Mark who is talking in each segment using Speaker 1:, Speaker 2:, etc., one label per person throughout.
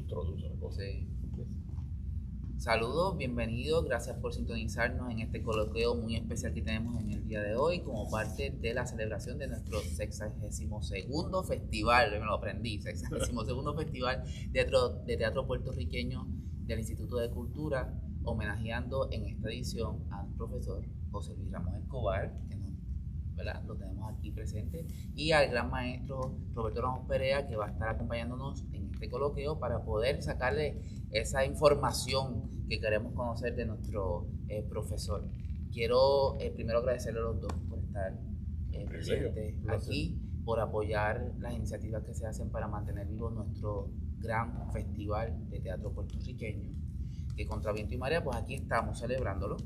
Speaker 1: introduce la cosa.
Speaker 2: Sí. Saludos, bienvenidos, gracias por sintonizarnos en este coloquio muy especial que tenemos en el día de hoy como parte de la celebración de nuestro 62º festival, me lo aprendí, 62º festival de teatro puertorriqueño del Instituto de Cultura, homenajeando en esta edición al profesor José Luis Ramos Escobar, que ¿verdad? Lo tenemos aquí presente, y al gran maestro Roberto Ramos Perea, que va a estar acompañándonos en este coloquio para poder sacarle esa información que queremos conocer de nuestro profesor. Quiero primero agradecerle a los dos por estar presentes aquí, por apoyar las iniciativas que se hacen para mantener vivo nuestro gran festival de teatro puertorriqueño, que contra viento y marea, pues aquí estamos celebrándolo.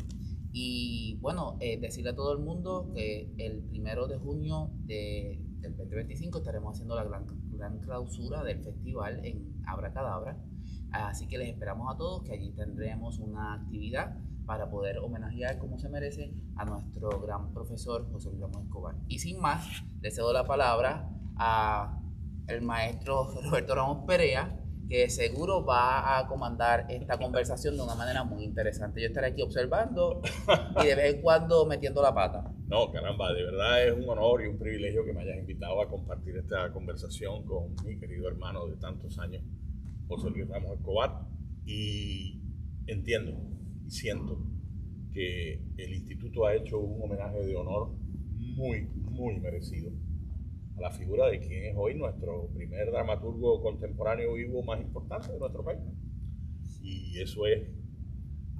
Speaker 2: Y bueno, decirle a todo el mundo que el 1 de junio del 2025 estaremos haciendo la gran clausura del festival en Abracadabra. Así que les esperamos a todos, que allí tendremos una actividad para poder homenajear como se merece a nuestro gran profesor José Luis Ramos Escobar. Y sin más, le cedo la palabra al maestro Roberto Ramos Perea, que seguro va a comandar esta conversación de una manera muy interesante. Yo estaré aquí observando y de vez en cuando metiendo la pata.
Speaker 1: No, caramba, de verdad es un honor y un privilegio que me hayas invitado a compartir esta conversación con mi querido hermano de tantos años, José Luis Ramos Escobar. Y entiendo y siento que el instituto ha hecho un homenaje de honor muy, muy merecido a la figura de quien es hoy nuestro primer dramaturgo contemporáneo vivo más importante de nuestro país. Y eso es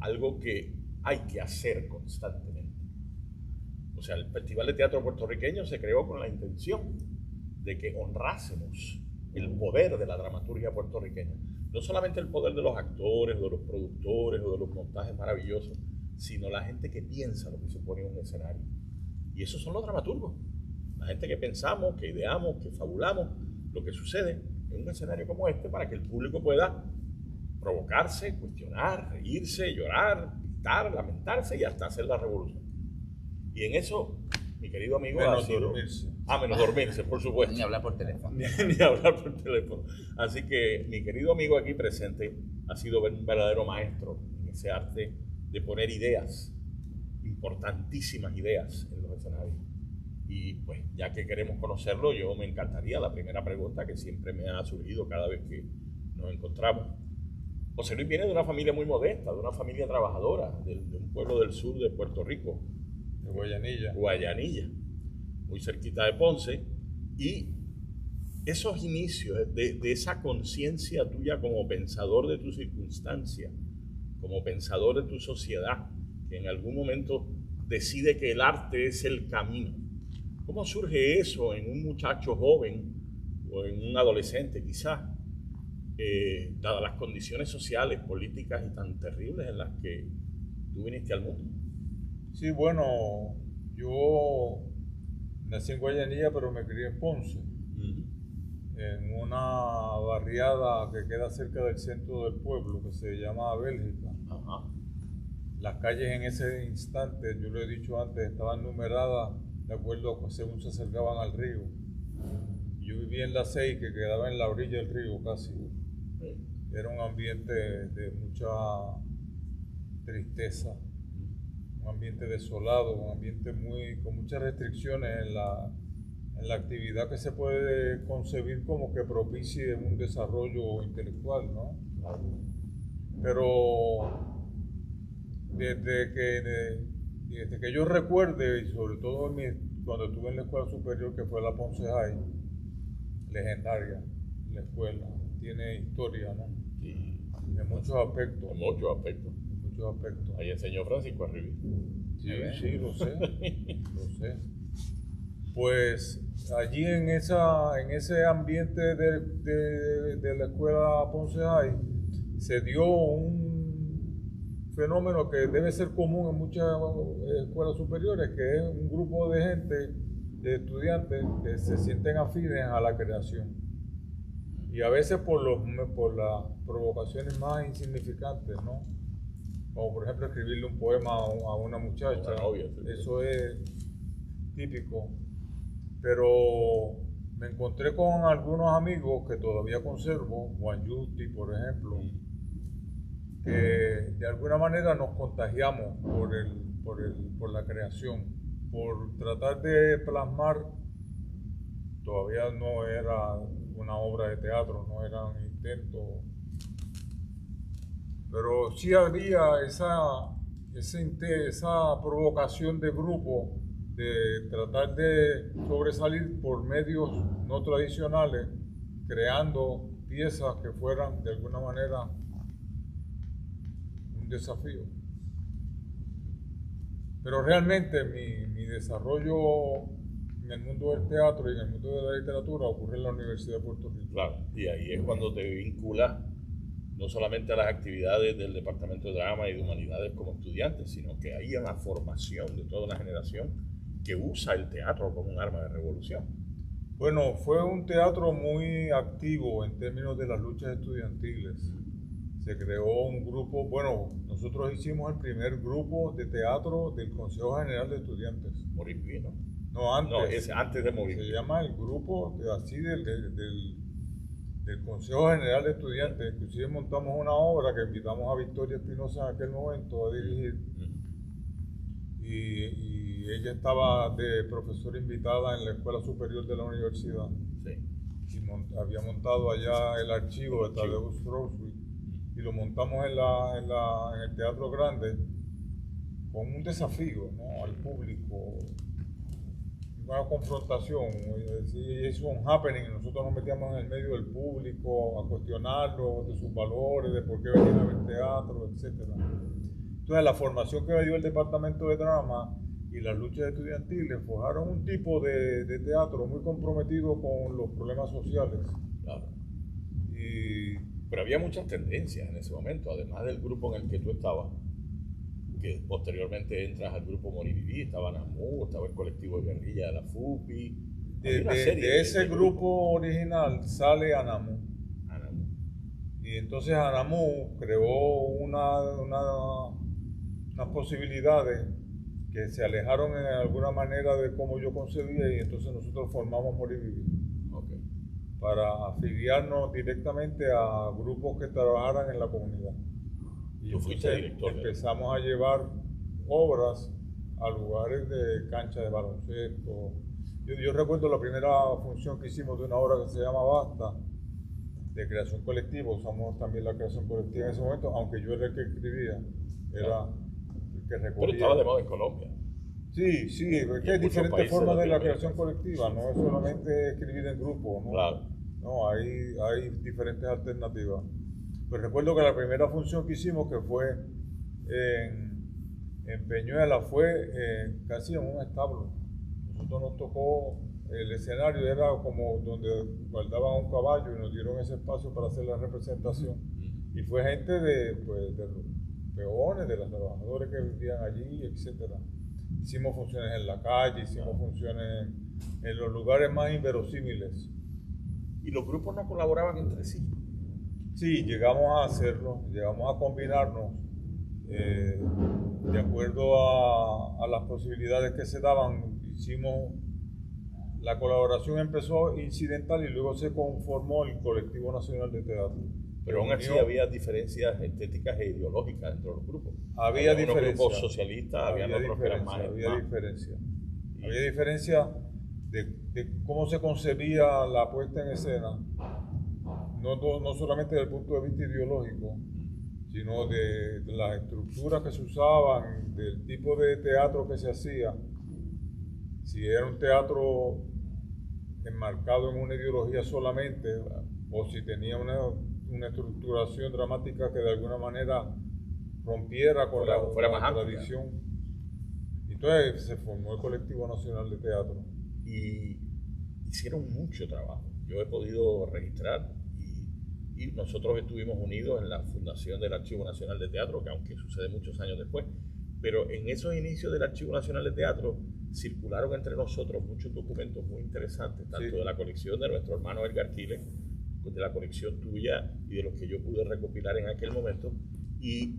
Speaker 1: algo que hay que hacer constantemente. O sea, el Festival de Teatro Puertorriqueño se creó con la intención de que honrásemos el poder de la dramaturgia puertorriqueña. No solamente el poder de los actores, o de los productores, o de los montajes maravillosos, sino la gente que piensa lo que se pone en un escenario. Y esos son los dramaturgos. La gente que pensamos, que ideamos, que fabulamos lo que sucede en un escenario como este para que el público pueda provocarse, cuestionar, reírse, llorar, gritar, lamentarse y hasta hacer la revolución. Y en eso, mi querido amigo...
Speaker 3: Menos dormirse.
Speaker 1: Menos dormirse, por supuesto.
Speaker 2: Ni hablar por teléfono.
Speaker 1: Ni hablar por teléfono. Así que mi querido amigo aquí presente ha sido un verdadero maestro en ese arte de poner ideas, importantísimas ideas en los escenarios. Y pues ya que queremos conocerlo, yo me encantaría la primera pregunta que siempre me ha surgido cada vez que nos encontramos. José Luis viene de una familia muy modesta, de una familia trabajadora, de un pueblo del sur de Puerto Rico.
Speaker 3: De Guayanilla.
Speaker 1: Guayanilla, muy cerquita de Ponce. Y esos inicios de esa conciencia tuya como pensador de tu circunstancia, como pensador de tu sociedad, que en algún momento decide que el arte es el camino. ¿Cómo surge eso en un muchacho joven o en un adolescente quizás, dadas las condiciones sociales, políticas y tan terribles en las que tú viniste al mundo?
Speaker 3: Sí, bueno, yo nací en Guayanilla, pero me crié en Ponce, en una barriada que queda cerca del centro del pueblo, que se llama Bélgica.
Speaker 1: Ajá.
Speaker 3: Las calles en ese instante, yo lo he dicho antes, estaban numeradas de acuerdo a según se acercaban al río. Yo vivía en la 6, que quedaba en la orilla del río casi. Era un ambiente de mucha tristeza, un ambiente desolado, un ambiente con muchas restricciones en la actividad que se puede concebir como que propicie un desarrollo intelectual, ¿no? Pero desde que yo recuerde, y sobre todo cuando estuve en la escuela superior, que fue la Ponce High, legendaria, la escuela, tiene historia, ¿no?
Speaker 1: Sí.
Speaker 3: En muchos aspectos.
Speaker 1: En muchos aspectos.
Speaker 3: En muchos aspectos.
Speaker 1: Ahí enseñó Francisco Arribí.
Speaker 3: Sí, lo sé, lo sé. Pues allí en ese ambiente de la escuela Ponce High se dio un fenómeno que debe ser común en muchas escuelas superiores, que es un grupo de gente, de estudiantes que se sienten afines a la creación. Y a veces por las provocaciones más insignificantes, ¿no? Como por ejemplo escribirle un poema a una muchacha.
Speaker 1: Una novia,
Speaker 3: eso es típico. Pero me encontré con algunos amigos que todavía conservo, Juan Justi, por ejemplo, que de alguna manera nos contagiamos por la creación, por tratar de plasmar. Todavía no era una obra de teatro, no era un intento, pero sí había esa provocación de grupo de tratar de sobresalir por medios no tradicionales, creando piezas que fueran de alguna manera un desafío. Pero realmente mi desarrollo en el mundo del teatro y en el mundo de la literatura ocurre en la Universidad de Puerto Rico.
Speaker 1: Claro, y ahí es cuando te vinculas no solamente a las actividades del Departamento de Drama y de Humanidades como estudiantes, sino que ahí en la formación de toda una generación que usa el teatro como un arma de revolución.
Speaker 3: Bueno, fue un teatro muy activo en términos de las luchas estudiantiles. Se creó un grupo, bueno, nosotros hicimos el primer grupo de teatro del Consejo General de Estudiantes.
Speaker 1: Morimbi, ¿no?
Speaker 3: No, antes.
Speaker 1: No, es antes de Morimbi.
Speaker 3: Se llama el grupo del Consejo General de Estudiantes. Inclusive montamos una obra que invitamos a Victoria Espinosa en aquel momento a dirigir. Y ella estaba de profesora invitada en la Escuela Superior de la Universidad.
Speaker 1: Sí.
Speaker 3: Y había montado allá el archivo de Tadeusz Roswitz. Y lo montamos en el Teatro Grande con un desafío, ¿no?, al público, una confrontación. Es un happening, nosotros nos metíamos en el medio del público a cuestionarlo de sus valores, de por qué venían a ver teatro, etc. Entonces la formación que me dio el Departamento de Drama y las luchas estudiantiles forjaron un tipo de teatro muy comprometido con los problemas sociales.
Speaker 1: Claro. Pero había muchas tendencias en ese momento, además del grupo en el que tú estabas, que posteriormente entras al grupo Morimbi, estaba NAMU, estaba el colectivo de guerrilla de la FUPI.
Speaker 3: De ese grupo original sale ANAMU. Y entonces ANAMU creó unas posibilidades que se alejaron en alguna manera de cómo yo concebía, y entonces nosotros formamos Morimbi. Para afiliarnos directamente a grupos que trabajaran en la comunidad. Y
Speaker 1: tú fuiste director.
Speaker 3: Empezamos a llevar obras a lugares de cancha de baloncesto. Yo recuerdo la primera función que hicimos de una obra que se llama Basta, de creación colectiva. Usamos también la creación colectiva en ese momento, aunque yo era el que escribía, era el que recogía.
Speaker 1: Pero estaba de moda en Colombia.
Speaker 3: Sí, es que hay diferentes formas de la creación colectiva, no es solamente escribir en grupo, ¿no?
Speaker 1: Claro.
Speaker 3: No, hay diferentes alternativas. Pues recuerdo que la primera función que hicimos, que fue en Peñuela, fue casi en un establo. Nosotros nos tocó, el escenario era como donde guardaban un caballo y nos dieron ese espacio para hacer la representación. Y fue gente de los peones, de los trabajadores que vivían allí, etc. Hicimos funciones en la calle, hicimos funciones en los lugares más inverosímiles.
Speaker 1: ¿Y los grupos no colaboraban entre sí?
Speaker 3: Sí, llegamos a hacerlo, llegamos a combinarnos de acuerdo a las posibilidades que se daban. La colaboración empezó incidental y luego se conformó el Colectivo Nacional de Teatro.
Speaker 1: Pero aún así había diferencias estéticas e ideológicas dentro de los grupos.
Speaker 3: Había diferencias.
Speaker 1: Unos grupos socialistas, había otros que eran más.
Speaker 3: Había diferencia de cómo se concebía la puesta en escena, no solamente desde el punto de vista ideológico, sino de las estructuras que se usaban, del tipo de teatro que se hacía. Si era un teatro enmarcado en una ideología solamente, o si tenía una estructuración dramática que de alguna manera rompiera con la tradición. Entonces se formó el Colectivo Nacional de Teatro.
Speaker 1: Y hicieron mucho trabajo. Yo he podido registrar y nosotros estuvimos unidos en la fundación del Archivo Nacional de Teatro, que aunque sucede muchos años después, pero en esos inicios del Archivo Nacional de Teatro circularon entre nosotros muchos documentos muy interesantes, tanto de la colección de nuestro hermano Edgar Quiles, de la colección tuya y de los que yo pude recopilar en aquel momento. Y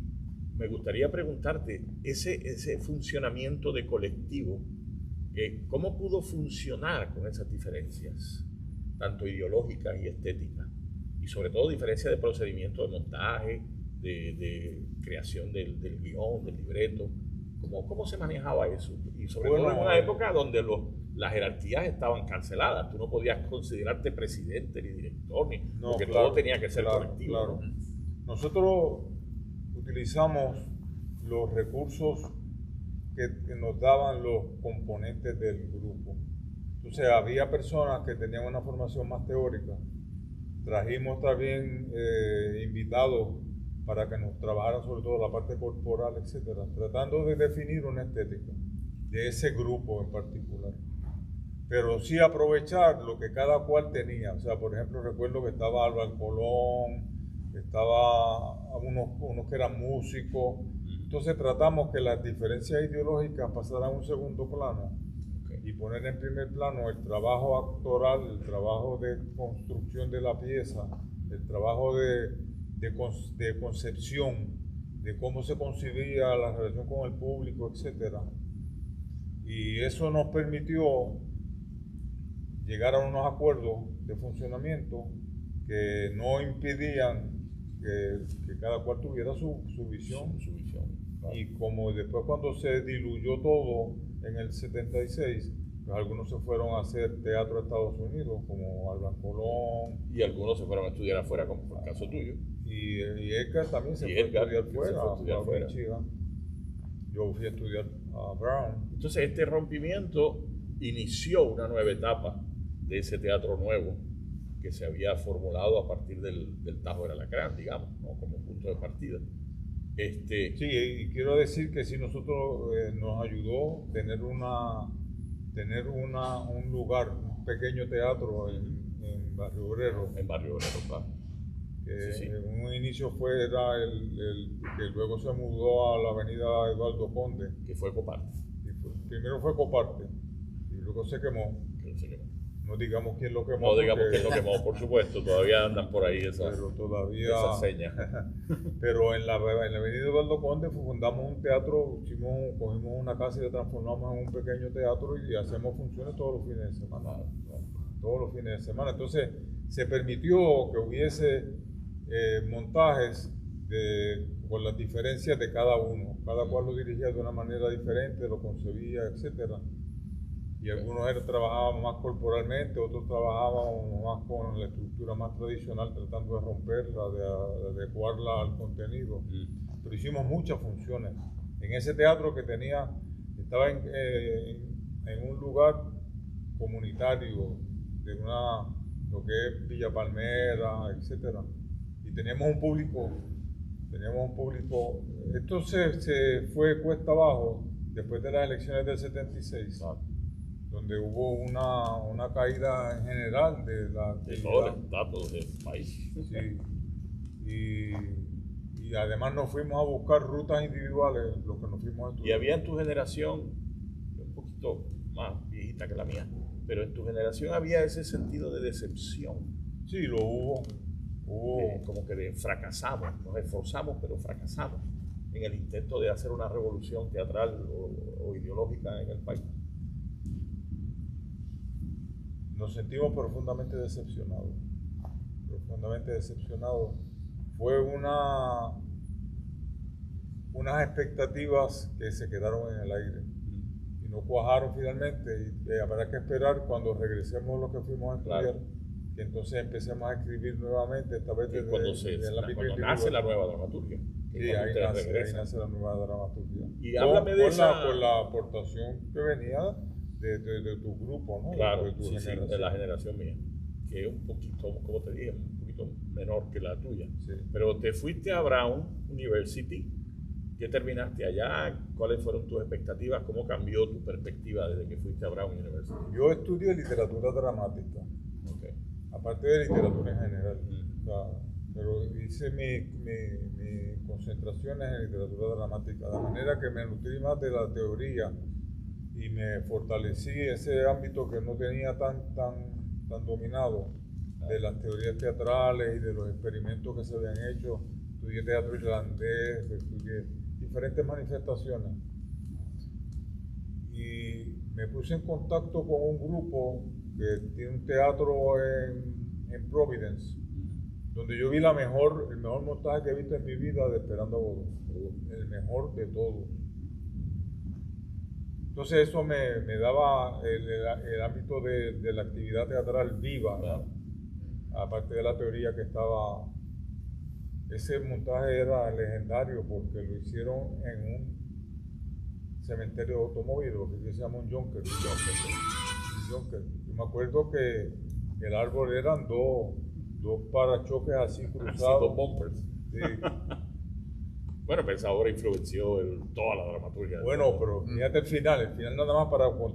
Speaker 1: me gustaría preguntarte, ese funcionamiento de colectivo, ¿cómo pudo funcionar con esas diferencias? tanto ideológicas y estéticas, y sobre todo diferencia de procedimiento de montaje, de creación del guión, del libreto. ¿Cómo se manejaba eso? Y sobre todo en una época donde las jerarquías estaban canceladas. Tú no podías considerarte presidente ni director, porque todo tenía que ser colectivo.
Speaker 3: Claro. Nosotros utilizamos los recursos que nos daban los componentes del grupo. Entonces había personas que tenían una formación más teórica. Trajimos también invitados para que nos trabajaran sobre todo la parte corporal, etcétera, tratando de definir una estética de ese grupo en particular. Pero sí aprovechar lo que cada cual tenía. O sea, por ejemplo, recuerdo que estaba Álvaro Colón, estaba unos que eran músicos. Entonces tratamos que las diferencias ideológicas pasaran a un segundo plano y poner en primer plano el trabajo actoral, el trabajo de construcción de la pieza, el trabajo de concepción, de cómo se concebía la relación con el público, etc. Y eso nos permitió llegar a unos acuerdos de funcionamiento que no impedían que cada cual tuviera su visión. Claro. Y como después cuando se diluyó todo en el 76, pues algunos se fueron a hacer teatro a Estados Unidos, como Álvaro Colón.
Speaker 1: Y algunos se fueron a estudiar afuera, como fue el caso tuyo.
Speaker 3: Y Edgar también se fue a estudiar fuera, Michigan. Yo fui a estudiar a Brown.
Speaker 1: Entonces este rompimiento inició una nueva etapa de ese teatro nuevo que se había formulado a partir del Tajo del Alacrán, digamos, ¿no? Como punto de partida.
Speaker 3: Sí, y quiero decir que sí, nosotros nos ayudó tener un lugar, un pequeño teatro en Barrio Obrero.
Speaker 1: En Barrio Obrero, claro.
Speaker 3: Sí. En un inicio era que luego se mudó a la avenida Eduardo Conde.
Speaker 1: Que fue Coparte.
Speaker 3: Primero fue Coparte y luego se quemó. No digamos quién lo quemó.
Speaker 1: No digamos quién lo quemó, por supuesto, todavía andan por ahí esas señas.
Speaker 3: Pero en la avenida Eduardo Conde fundamos un teatro, cogimos una casa y la transformamos en un pequeño teatro y hacemos funciones todos los fines de semana. Todos los fines de semana. Entonces se permitió que hubiese montajes con las diferencias de cada uno. Cada cual lo dirigía de una manera diferente, lo concebía, etcétera. Y algunos trabajaban más corporalmente, otros trabajaban más con la estructura más tradicional, tratando de romperla, de adecuarla al contenido. Pero hicimos muchas funciones. En ese teatro que estaba en un lugar comunitario, de lo que es Villa Palmera, etcétera. Y teníamos un público. Esto se fue cuesta abajo después de las elecciones del 76. Donde hubo una caída en general de la
Speaker 1: todos los datos del país.
Speaker 3: Sí. Y además nos fuimos a buscar rutas individuales, lo que nos fuimos a estudiar.
Speaker 1: Y había en tu generación, un poquito más viejita que la mía, pero en tu generación había ese sentido de decepción.
Speaker 3: Sí, lo hubo.
Speaker 1: Como que fracasamos, nos esforzamos, pero fracasamos en el intento de hacer una revolución teatral o ideológica en el país.
Speaker 3: Nos sentimos profundamente decepcionados. Fue unas expectativas que se quedaron en el aire y no cuajaron finalmente. Y habrá que esperar cuando regresemos lo que fuimos a estudiar, que entonces empecemos a escribir nuevamente, esta vez desde
Speaker 1: cuando nace la nueva dramaturgia.
Speaker 3: Sí, ahí nace la nueva dramaturgia.
Speaker 1: Y háblame de esa...
Speaker 3: Por la aportación que venía de tu grupo, ¿no?
Speaker 1: Claro, de la generación mía, que es un poquito, como te dije, un poquito menor que la tuya.
Speaker 3: Sí.
Speaker 1: Pero te fuiste a Brown University. ¿Qué terminaste allá? ¿Cuáles fueron tus expectativas? ¿Cómo cambió tu perspectiva desde que fuiste a Brown University?
Speaker 3: Yo estudié literatura dramática, aparte de literatura en general. Pero hice mis concentraciones en literatura dramática, de manera que me nutrí más de la teoría y me fortalecí ese ámbito que no tenía tan dominado, de las teorías teatrales y de los experimentos que se habían hecho. Estudié teatro irlandés, estudié diferentes manifestaciones y me puse en contacto con un grupo que tiene un teatro en Providence, donde yo vi el mejor montaje que he visto en mi vida de Esperando a Godot, el mejor de todos. Entonces eso me daba el ámbito de la actividad teatral viva, ¿no? Aparte de la teoría que estaba. Ese montaje era legendario porque lo hicieron en un cementerio de automóviles, lo que se llama un junker. Yo me acuerdo que el árbol eran dos parachoques así cruzados.
Speaker 1: Dos bumpers.
Speaker 3: Sí.
Speaker 1: Bueno, pero esa obra influenció toda la dramaturgia.
Speaker 3: Bueno, pero fíjate el final nada más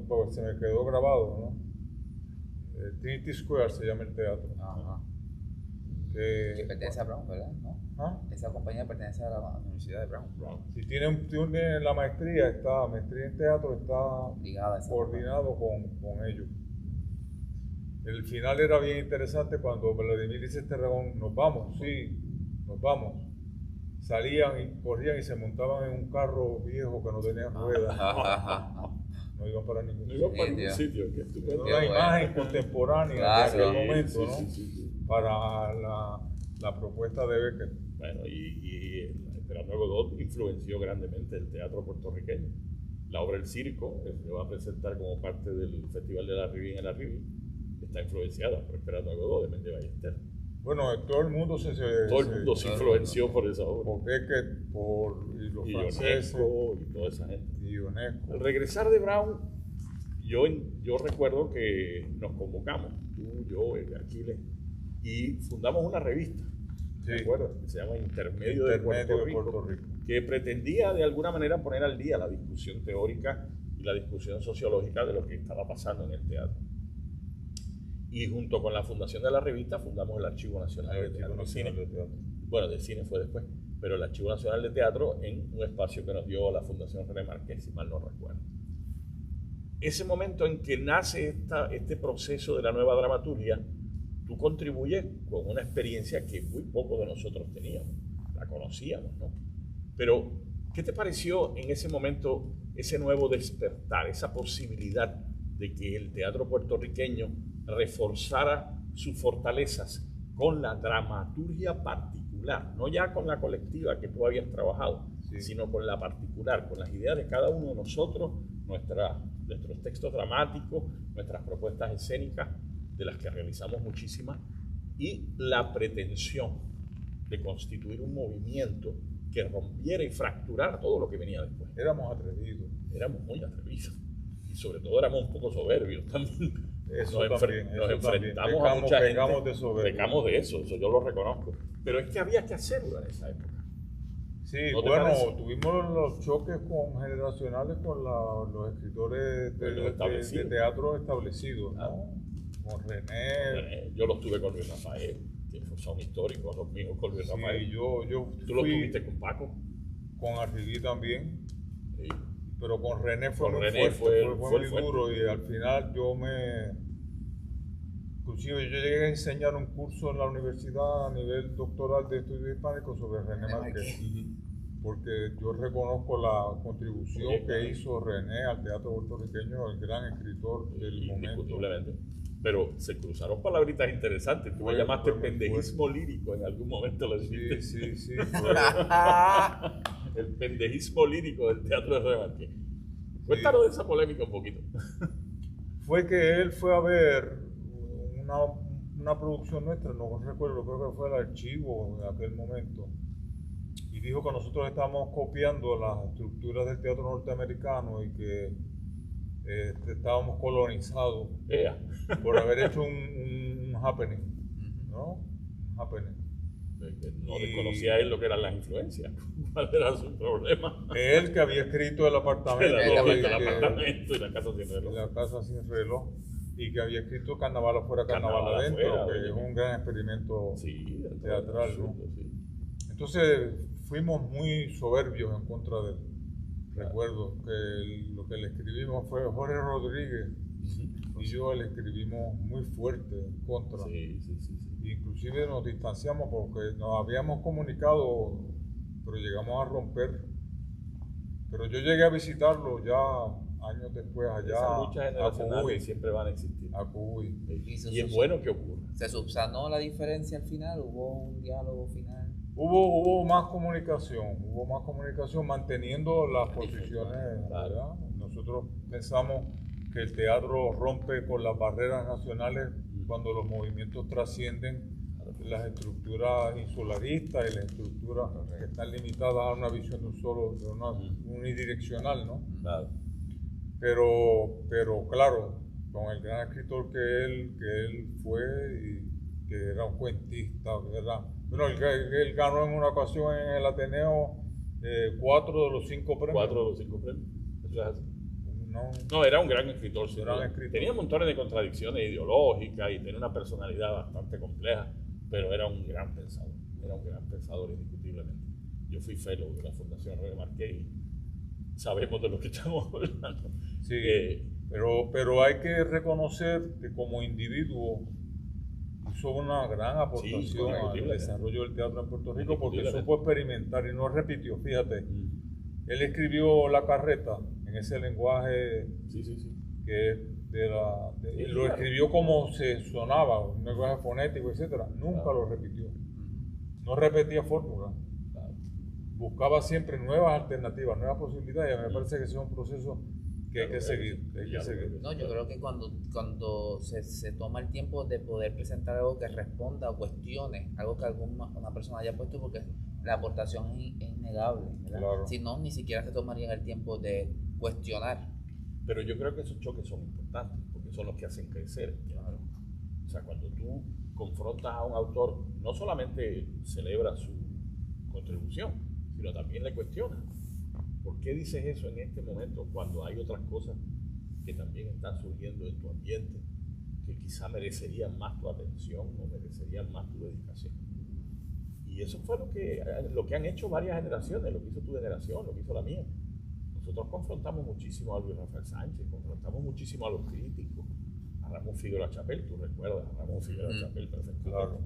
Speaker 3: porque se me quedó grabado, ¿no? Trinity Square se llama el teatro.
Speaker 2: Ajá.
Speaker 3: Que
Speaker 2: pertenece a Brown, ¿verdad? ¿No?
Speaker 3: ¿Ah?
Speaker 2: Esa compañía pertenece a la Universidad de Brown.
Speaker 3: Si tiene la maestría en teatro, está
Speaker 2: Ligada a esa
Speaker 3: coordinado con ellos. El final era bien interesante cuando Vladimir dice nos vamos, sí, nos vamos. Salían y corrían y se montaban en un carro viejo que no tenía ruedas. No iban para ningún sitio.
Speaker 1: Sitio. Qué estupendo.
Speaker 3: Una imagen contemporánea
Speaker 2: Claro.
Speaker 3: de aquel momento, ¿no?
Speaker 1: Sí.
Speaker 3: Para la propuesta de Becker.
Speaker 1: Bueno, y Esperando a Godot influenció grandemente el teatro puertorriqueño. La obra El Circo, que se va a presentar como parte del Festival de la Riviera en la Riviera, está influenciada por Esperando a Godot de Méndez Ballester.
Speaker 3: Bueno, todo el mundo se
Speaker 1: influenció por esa obra.
Speaker 3: Por Beckett, y los franceses.
Speaker 1: Ionesco y toda esa gente.
Speaker 3: Y Ionesco.
Speaker 1: Al regresar de Brown, yo recuerdo que nos convocamos, tú, yo, Aquiles, y fundamos una revista,
Speaker 3: Sí.
Speaker 1: ¿te acuerdas? Que se llama Intermedio de Puerto Rico, que pretendía de alguna manera poner al día la discusión teórica y la discusión sociológica de lo que estaba pasando en el teatro. Y junto con la fundación de la revista fundamos el Archivo Nacional de Teatro y Cine. Bueno, de cine fue después, pero el Archivo Nacional de Teatro en un espacio que nos dio la Fundación René Márquez, si mal no recuerdo. Ese momento en que nace este proceso de la nueva dramaturgia, tú contribuyes con una experiencia que muy pocos de nosotros teníamos, la conocíamos, ¿no? Pero, ¿qué te pareció en ese momento ese nuevo despertar, esa posibilidad de que el teatro puertorriqueño reforzara sus fortalezas con la dramaturgia particular, no ya con la colectiva que tú habías trabajado,
Speaker 3: sí,
Speaker 1: sino con la particular, con las ideas de cada uno de nosotros, nuestros textos dramáticos, nuestras propuestas escénicas, de las que realizamos muchísimas, y la pretensión de constituir un movimiento que rompiera y fracturara todo lo que venía después.
Speaker 3: Éramos atrevidos.
Speaker 1: Éramos muy atrevidos. Y sobre todo éramos un poco soberbios también.
Speaker 3: Nos
Speaker 1: enfrentamos a mucha gente.
Speaker 3: Pecamos
Speaker 1: de eso yo lo reconozco. Pero es que había que hacerlo en esa época.
Speaker 3: Sí,
Speaker 1: ¿No te
Speaker 3: bueno,
Speaker 1: parece?
Speaker 3: tuvimos los choques generacionales con los escritores de teatro establecidos, ¿no? Con René.
Speaker 1: Yo los tuve con Luis Rafael, que son históricos los míos con Luis Rafael.
Speaker 3: Sí,
Speaker 1: ¿Tú los tuviste con Paco?
Speaker 3: Con Arribí también.
Speaker 1: Sí.
Speaker 3: Pero con René fue muy duro y al final inclusive yo llegué a enseñar un curso en la universidad a nivel doctoral de estudios hispánicos sobre René Márquez, porque yo reconozco la contribución que hizo René al teatro puertorriqueño, el gran escritor del momento.
Speaker 1: Indiscutiblemente. Pero se cruzaron palabritas interesantes. Tú me llamaste pendejismo lírico en algún momento. Lo dijiste.
Speaker 3: Sí.
Speaker 1: El pendejismo lírico del teatro de René Márquez. Cuéntanos de esa polémica un poquito.
Speaker 3: Fue que él fue a ver una producción nuestra, no recuerdo, creo que fue el Archivo en aquel momento, y dijo que nosotros estábamos copiando las estructuras del teatro norteamericano y que estábamos colonizados por haber hecho un happening, ¿no? Un happening.
Speaker 1: No desconocía él lo que eran las influencias. ¿Cuál era su problema?
Speaker 3: Él que había escrito el apartamento,
Speaker 1: y la casa sin reloj.
Speaker 3: La casa sin reloj. Y que había escrito Carnaval afuera, Carnaval adentro, afuera, que es un gran experimento teatral, ¿no?
Speaker 1: Sí.
Speaker 3: Entonces fuimos muy soberbios en contra de él. Recuerdo que lo que le escribimos fue Jorge Rodríguez y yo le escribimos muy fuerte en contra.
Speaker 1: Sí.
Speaker 3: Inclusive nos distanciamos porque nos habíamos comunicado, pero llegamos a romper. Pero yo llegué a visitarlo ya años después allá
Speaker 1: Esas luchas
Speaker 3: a
Speaker 1: generacionales
Speaker 3: Cubuy.
Speaker 1: siempre van a existir.
Speaker 3: A Cubuy.
Speaker 1: Y es bueno que ocurra.
Speaker 2: ¿Se subsanó la diferencia al final? ¿Hubo un diálogo final?
Speaker 3: Hubo más comunicación manteniendo las posiciones,
Speaker 1: Claro.
Speaker 3: ¿verdad? Nosotros pensamos que el teatro rompe con las barreras nacionales cuando los movimientos trascienden las estructuras insularistas y las estructuras que están limitadas a una visión de un solo, de una unidireccional, ¿no?
Speaker 1: Claro.
Speaker 3: Pero claro, con el gran escritor que él fue y que era un cuentista, ¿verdad? Bueno, él ganó en una ocasión en el Ateneo 4 de los 5 premios.
Speaker 1: 4 de los 5 premios. Eso es así.
Speaker 3: No,
Speaker 1: No, era un gran escritor. Sí,
Speaker 3: Gran escritor.
Speaker 1: Tenía montones de contradicciones ideológicas y tenía una personalidad bastante compleja, pero era un gran pensador. Era un gran pensador indiscutiblemente. Yo fui fellow de la Fundación René Marqués y sabemos de lo que estamos hablando.
Speaker 3: sí, pero hay que reconocer que como individuo hizo una gran aportación al
Speaker 1: indiscutiblemente.
Speaker 3: desarrollo del teatro en Puerto Rico porque
Speaker 1: Indiscutiblemente.
Speaker 3: supo experimentar y no repitió. Fíjate, él escribió La Carreta en ese lenguaje
Speaker 1: Sí.
Speaker 3: que es
Speaker 1: Sí,
Speaker 3: lo
Speaker 1: claro.
Speaker 3: escribió como se sonaba, un lenguaje fonético, etcétera. Nunca
Speaker 1: Claro.
Speaker 3: lo repitió. No repetía fórmulas.
Speaker 1: Claro.
Speaker 3: Buscaba siempre nuevas alternativas, nuevas posibilidades. Y a mí me parece que ese es un proceso que hay que seguir.
Speaker 2: No, yo creo que cuando se toma el tiempo de poder presentar algo que responda o cuestione, algo que una persona haya puesto, porque la aportación es innegable, ¿verdad?
Speaker 3: Claro.
Speaker 2: Si no, ni siquiera se tomarían el tiempo de cuestionar.
Speaker 1: Pero yo creo que esos choques son importantes porque son los que hacen crecer.
Speaker 2: Claro.
Speaker 1: O sea, cuando tú confrontas a un autor, no solamente celebra su contribución, sino también le cuestiona. ¿Por qué dices eso en este momento cuando hay otras cosas que también están surgiendo en tu ambiente que quizá merecerían más tu atención o merecerían más tu dedicación? Y eso fue lo que han hecho varias generaciones, lo que hizo tu generación, lo que hizo la mía. Nosotros confrontamos muchísimo a Luis Rafael Sánchez, confrontamos muchísimo a los críticos, a Ramón Figueroa Chapel, tú recuerdas a Ramón Figueroa Chapel perfectamente.
Speaker 3: Claro.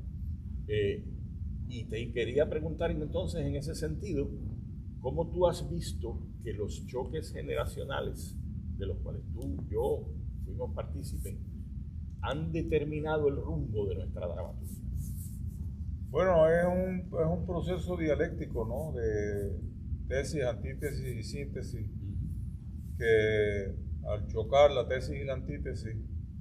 Speaker 1: Y te quería preguntar entonces en ese sentido, ¿cómo tú has visto que los choques generacionales, de los cuales tú, yo, fuimos partícipes, han determinado el rumbo de nuestra dramaturgia?
Speaker 3: Bueno, es un proceso dialéctico, ¿no? De tesis, antítesis y síntesis, que al chocar la tesis y la antítesis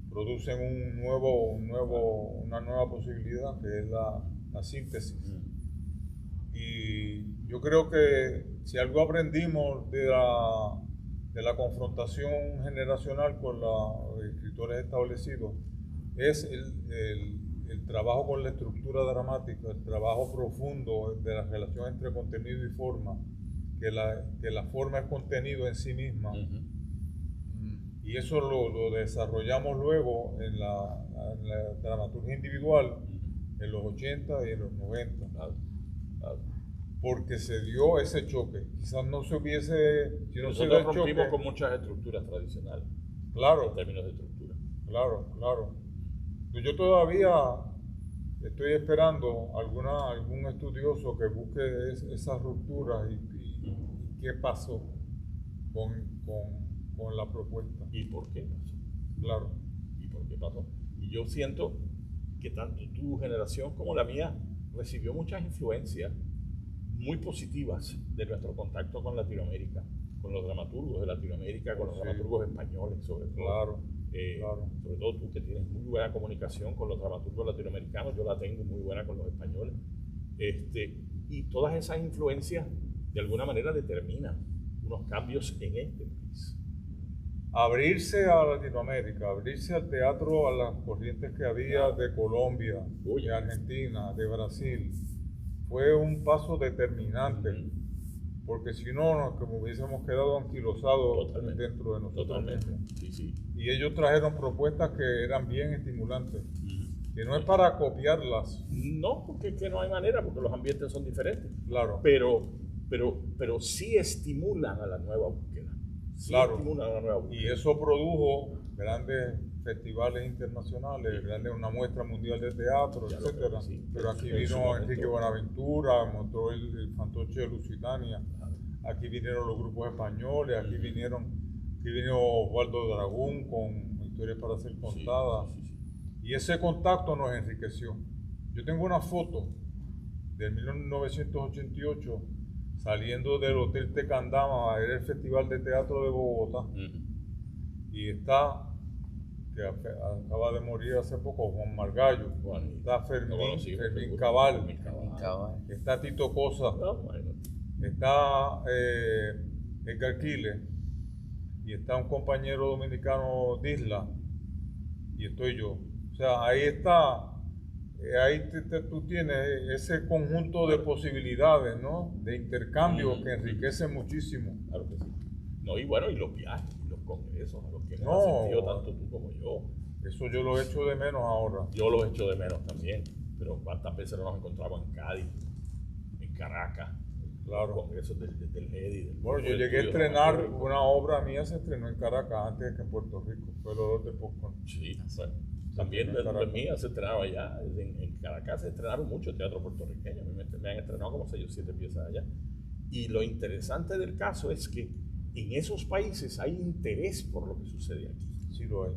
Speaker 3: producen una nueva posibilidad, que es la síntesis. Y yo creo que si algo aprendimos de la confrontación generacional con los escritores establecidos, es el trabajo con la estructura dramática, el trabajo profundo de la relación entre contenido y forma, que la forma es contenido en sí misma. Y eso lo desarrollamos luego en la dramaturgia individual en los 80 y en los 90. Porque se dio ese choque. Quizás no se hubiese... Si no se dio
Speaker 1: Nosotros
Speaker 3: el choque,
Speaker 1: rompimos con muchas estructuras tradicionales,
Speaker 3: claro,
Speaker 1: en términos de estructura.
Speaker 3: claro. Yo todavía estoy esperando algún estudioso que busque esas rupturas y qué pasó con la propuesta.
Speaker 1: ¿Y por qué pasó?
Speaker 3: Claro.
Speaker 1: ¿Y por qué pasó? Y yo siento que tanto tu generación como la mía recibió muchas influencias muy positivas de nuestro contacto con Latinoamérica, con los dramaturgos de Latinoamérica, con los
Speaker 3: Sí.
Speaker 1: dramaturgos españoles sobre todo.
Speaker 3: Claro.
Speaker 1: Sobre todo tú que tienes muy buena comunicación con los dramaturgos latinoamericanos, yo la tengo muy buena con los españoles. Y todas esas influencias de alguna manera determinan unos cambios en este país.
Speaker 3: Abrirse a Latinoamérica, abrirse al teatro, a las corrientes que había de Colombia, de Argentina, de Brasil, fue un paso determinante, porque si no, como hubiésemos quedado anquilosados
Speaker 1: Totalmente.
Speaker 3: dentro de nosotros mismos.
Speaker 1: Sí.
Speaker 3: Y ellos trajeron propuestas que eran bien estimulantes, que no es para copiarlas,
Speaker 1: No, porque es que no hay manera, porque los ambientes son diferentes.
Speaker 3: claro,
Speaker 1: Pero sí estimulan a la nueva búsqueda. Sí
Speaker 3: Claro.
Speaker 1: estimulan a la nueva
Speaker 3: y
Speaker 1: búsqueda.
Speaker 3: eso produjo grandes festivales internacionales, una muestra mundial de teatro,
Speaker 1: Ya lo
Speaker 3: etcétera.
Speaker 1: creo, sí.
Speaker 3: Pero aquí
Speaker 1: En su
Speaker 3: vino
Speaker 1: momento.
Speaker 3: Enrique Buenaventura, mostró el fantoche de Lusitania, aquí vinieron los grupos españoles, aquí vinieron Aquí vino Osvaldo Dragún con historias para ser contadas.
Speaker 1: Sí.
Speaker 3: Y ese contacto nos enriqueció. Yo tengo una foto de 1988 saliendo del Hotel Tecandama a ver el Festival de Teatro de Bogotá. Y está, que acaba de morir hace poco, Juan Margallo. Está Fermín Cabal. Está Tito Cosa. Está Edgar Quiles. Y está un compañero dominicano de Isla. Y estoy yo. O sea, ahí está. Ahí tú tienes ese conjunto de posibilidades, ¿no? De intercambio que enriquece muchísimo.
Speaker 1: Claro que sí. No, y bueno, y los viajes, y los congresos a los que hemos
Speaker 3: No,
Speaker 1: asistido tanto tú como yo.
Speaker 3: Eso yo lo echo de menos ahora.
Speaker 1: Yo lo echo de menos también, pero cuántas veces nos encontramos en Cádiz, en Caracas,
Speaker 3: claro.
Speaker 1: En los congresos del GEDI.
Speaker 3: Bueno, yo llegué a estrenar una obra mía, se estrenó en Caracas antes que en Puerto Rico. Fue el Olor de Popcorn.
Speaker 1: Sí, bueno. También de mí se estrenaba allá, en Caracas se estrenaron mucho teatro puertorriqueño, me han estrenado como 6 o 7 piezas allá. Y lo interesante del caso es que en esos países hay interés por lo que sucede aquí.
Speaker 3: Sí lo hay.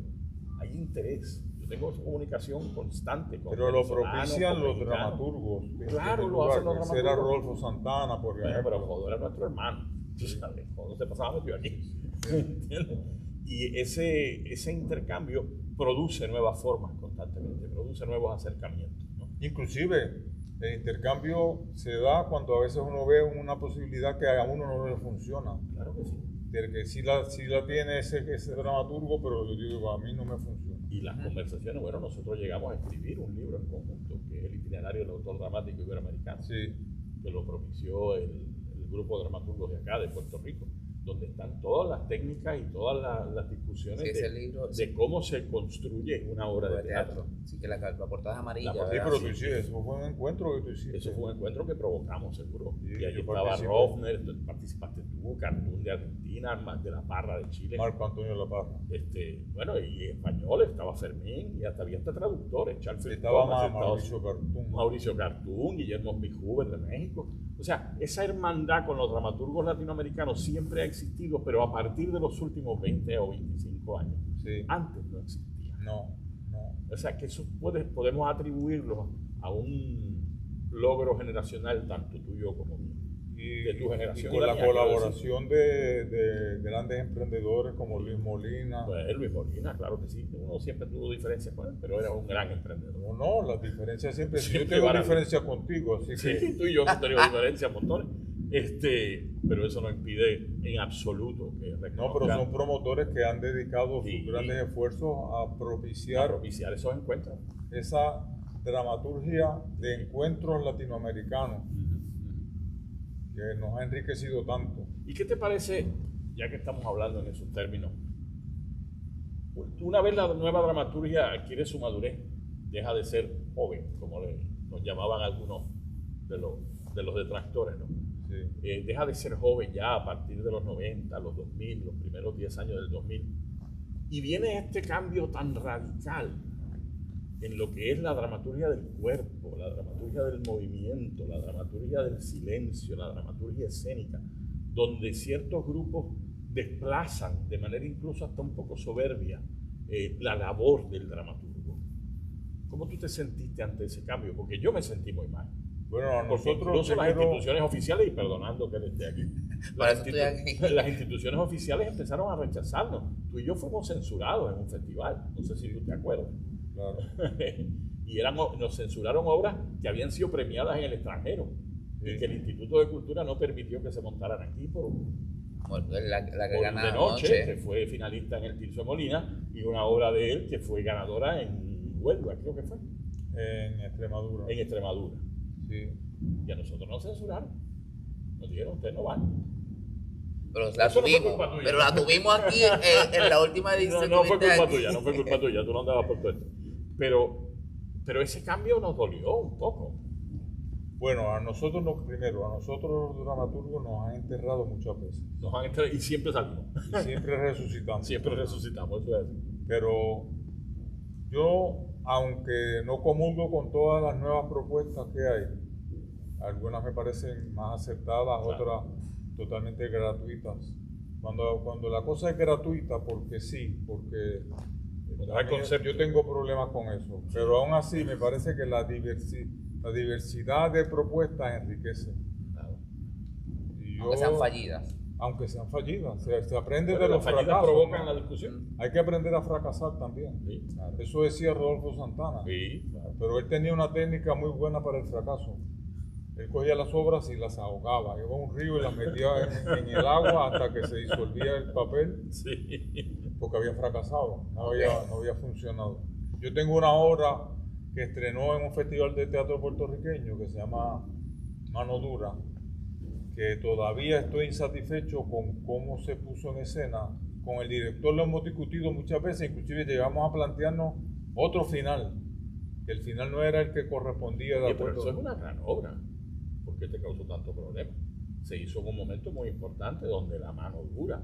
Speaker 1: Hay interés. Yo tengo comunicación constante con
Speaker 3: pero lo propician los dramaturgos.
Speaker 1: Claro, lo hacen los dramaturgos.
Speaker 3: Era Rodolfo Santana, por ejemplo.
Speaker 1: Pero Jodo era nuestro hermano. Tú sabes, Jodo se pasaba metido aquí. ¿Entiendes? Y ese intercambio produce nuevas formas constantemente, produce nuevos acercamientos, ¿no?
Speaker 3: Inclusive el intercambio se da cuando a veces uno ve una posibilidad que a uno no le funciona.
Speaker 1: Claro que sí.
Speaker 3: Del que sí la tiene ese dramaturgo, pero yo digo, a mí no me funciona.
Speaker 1: Y las conversaciones, bueno, nosotros llegamos a escribir un libro en conjunto, que es el Itinerario del Autor Dramático Iberoamericano,
Speaker 3: sí.
Speaker 1: Que lo propició el grupo de dramaturgos de acá, de Puerto Rico, donde están todas las técnicas y todas las discusiones de cómo se construye una obra de teatro.
Speaker 2: Sí, que la portada es amarilla.
Speaker 3: Sí, pero tú hiciste, eso fue un encuentro que tú hiciste.
Speaker 1: Eso fue un encuentro que provocamos, seguro.
Speaker 3: Sí,
Speaker 1: y allí estaba Rofner, participaste tú, Cartoon de Argentina, de La Parra de Chile.
Speaker 3: Marco Antonio La Parra.
Speaker 1: Bueno, y español, estaba Fermín, y había hasta traductores.
Speaker 3: Estaba
Speaker 1: Mauricio Cartoon, Guillermo Mijuber de México. O sea, esa hermandad con los dramaturgos latinoamericanos siempre ha existido, pero a partir de los últimos 20 o 25 años.
Speaker 3: Sí.
Speaker 1: Antes no existía.
Speaker 3: No.
Speaker 1: O sea, que eso podemos atribuirlo a un logro generacional, tanto tuyo como mío. De tu generación.
Speaker 3: Y con la colaboración de grandes emprendedores como Luis Molina.
Speaker 1: Pues Luis Molina, claro que sí. Uno siempre tuvo diferencias con él, pero era un gran emprendedor.
Speaker 3: No, las diferencias siempre. Yo tengo diferencias contigo, así que.
Speaker 1: Sí, tú y yo tenemos diferencias montones. Pero eso no impide en absoluto que
Speaker 3: no, pero son promotores que han dedicado sus grandes esfuerzos a propiciar
Speaker 1: esos encuentros.
Speaker 3: Esa dramaturgia de encuentros latinoamericanos que nos ha enriquecido tanto.
Speaker 1: ¿Y qué te parece, ya que estamos hablando en esos términos, una vez la nueva dramaturgia adquiere su madurez, deja de ser joven, como nos llamaban algunos de los detractores, ¿no?
Speaker 3: Sí.
Speaker 1: Deja de ser joven ya a partir de los 90, los 2000, los primeros 10 años del 2000, y viene este cambio tan radical en lo que es la dramaturgia del cuerpo, la dramaturgia del movimiento, la dramaturgia del silencio, la dramaturgia escénica, donde ciertos grupos desplazan de manera incluso hasta un poco soberbia la labor del dramaturgo. ¿Cómo tú te sentiste ante ese cambio? Porque yo me sentí muy mal.
Speaker 3: Bueno, a nosotros
Speaker 1: incluso las instituciones oficiales, y perdonando que él esté aquí, las instituciones oficiales empezaron a rechazarnos. Tú y yo fuimos censurados en un festival, no sé si tú te acuerdas.
Speaker 3: Claro.
Speaker 1: Y nos censuraron obras que habían sido premiadas en el extranjero, sí. Y que el Instituto de Cultura no permitió que se montaran aquí por
Speaker 2: la que
Speaker 1: de noche, que fue finalista en el Tirso Molina, y una obra de él que fue ganadora en Huelva, creo que fue.
Speaker 3: En Extremadura.
Speaker 1: En Extremadura.
Speaker 3: Sí.
Speaker 1: Y a nosotros nos censuraron. Nos dijeron, ustedes no van.
Speaker 2: Pero la tuvimos aquí en la última edición.
Speaker 1: No fue culpa tuya, tú no andabas por todo esto. Pero ese cambio nos dolió un poco.
Speaker 3: Bueno, a nosotros los dramaturgos nos han enterrado muchas veces.
Speaker 1: Y siempre salimos.
Speaker 3: Y siempre resucitamos.
Speaker 1: Siempre resucitamos, eso es.
Speaker 3: Pero yo, aunque no comulgo con todas las nuevas propuestas que hay, algunas me parecen más acertadas, claro. Otras totalmente gratuitas. Cuando la cosa es gratuita, porque sí, porque
Speaker 1: Hay conceptos.
Speaker 3: yo tengo problemas con eso, pero aún así me parece que la diversidad de propuestas enriquece.
Speaker 1: Claro.
Speaker 3: Y
Speaker 2: Aunque sean fallidas.
Speaker 3: Aunque sean fallidas, se aprende
Speaker 1: Bueno,
Speaker 3: de
Speaker 1: las
Speaker 3: los
Speaker 1: fallidas
Speaker 3: fracasos,
Speaker 1: provocan
Speaker 3: ¿no?
Speaker 1: la discusión.
Speaker 3: Hay que aprender a fracasar también.
Speaker 1: Sí, claro.
Speaker 3: Eso decía Rodolfo Santana.
Speaker 1: Sí, claro.
Speaker 3: Pero él tenía una técnica muy buena para el fracaso. Él cogía las obras y las ahogaba. Iba a un río y las metía en el agua hasta que se disolvía el papel,
Speaker 1: Sí.
Speaker 3: porque había fracasado, no había funcionado. Yo tengo una obra que estrenó en un festival de teatro puertorriqueño que se llama Mano Dura, que todavía estoy insatisfecho con cómo se puso en escena. Con el director lo hemos discutido muchas veces, inclusive llegamos a plantearnos otro final, que el final no era el que correspondía de
Speaker 1: Oye, pero
Speaker 3: acuerdo.
Speaker 1: eso es una gran obra. ¿Por qué te causó tanto problema? Se hizo en un momento muy importante donde la mano dura.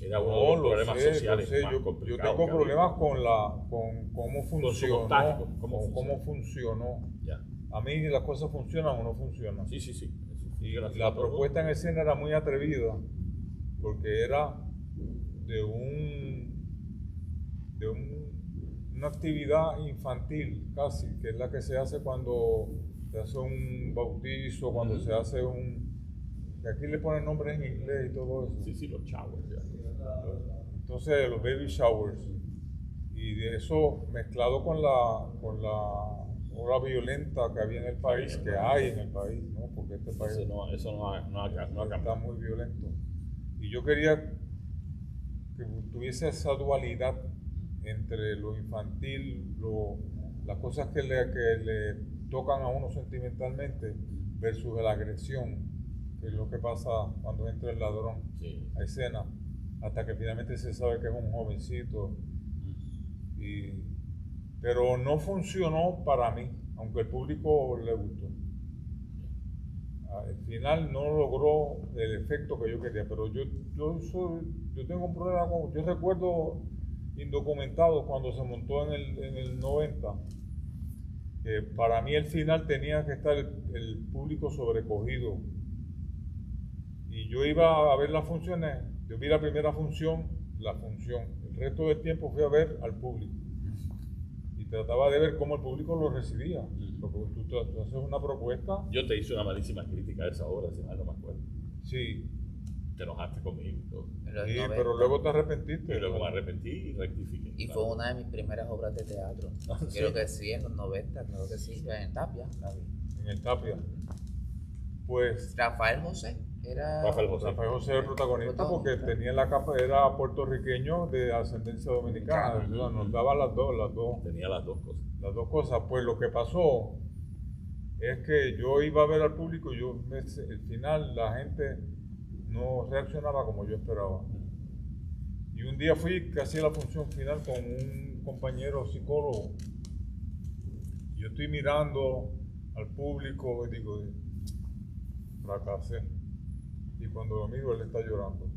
Speaker 1: Era uno de los problemas sociales más
Speaker 3: Yo
Speaker 1: complicados.
Speaker 3: tengo
Speaker 1: que
Speaker 3: problemas con cómo funcionó.
Speaker 1: montaje,
Speaker 3: Cómo funcionó.
Speaker 1: Ya.
Speaker 3: A mí las cosas funcionan o no funcionan.
Speaker 1: Sí, sí, sí. Eso
Speaker 3: Y
Speaker 1: funciona así
Speaker 3: la
Speaker 1: todo.
Speaker 3: propuesta en escena era muy atrevida, porque era de una actividad infantil casi, que es la que se hace cuando se hace un bautizo, cuando se hace que aquí le ponen nombres en inglés y todo eso.
Speaker 1: Sí, sí, los chavos. Ya.
Speaker 3: Entonces los baby showers, y de eso mezclado con la ola violenta que había en el país, que hay en el país, ¿no? Porque este país
Speaker 1: Eso no ha
Speaker 3: está
Speaker 1: cambiado.
Speaker 3: muy violento. Y yo quería que tuviese esa dualidad entre lo infantil, las cosas que le tocan a uno sentimentalmente, versus la agresión, que es lo que pasa cuando entra el ladrón
Speaker 1: Sí.
Speaker 3: a escena, hasta que finalmente se sabe que es un jovencito. Pero no funcionó para mí, aunque el público le gustó. Al final no logró el efecto que yo quería, pero yo tengo un problema yo recuerdo indocumentado cuando se montó en el 90, que para mí el final tenía que estar el público sobrecogido. Y yo iba a ver las funciones, yo vi la primera función, el resto del tiempo fui a ver al público. Y trataba de ver cómo el público lo recibía. Porque tú haces una propuesta.
Speaker 1: Yo te hice una malísima crítica de esa obra, si mal no me acuerdo.
Speaker 3: Sí,
Speaker 1: Te enojaste conmigo y todo.
Speaker 2: En los
Speaker 3: sí,
Speaker 2: 90.
Speaker 3: pero luego te arrepentiste.
Speaker 1: Y luego me arrepentí y rectifiqué.
Speaker 2: Y
Speaker 1: Claro.
Speaker 2: fue una de mis primeras obras de teatro.
Speaker 1: ¿Sí?
Speaker 2: Creo que sí, en los 90, creo que sí, en Tapia. La vi.
Speaker 3: En el Tapia. Pues
Speaker 2: Rafael José era.
Speaker 1: Rafael José.
Speaker 3: Rafael José era el protagonista porque tenía la capa, era puertorriqueño de ascendencia dominicana.
Speaker 2: Dominicana.
Speaker 3: Nos daba las dos
Speaker 1: Tenía las dos cosas.
Speaker 3: cosas. Pues lo que pasó es que yo iba a ver al público y el final la gente no reaccionaba como yo esperaba. Y un día fui que hacía la función final con un compañero psicólogo. Yo estoy mirando al público y digo, fracasé. Y cuando lo miro, él está llorando.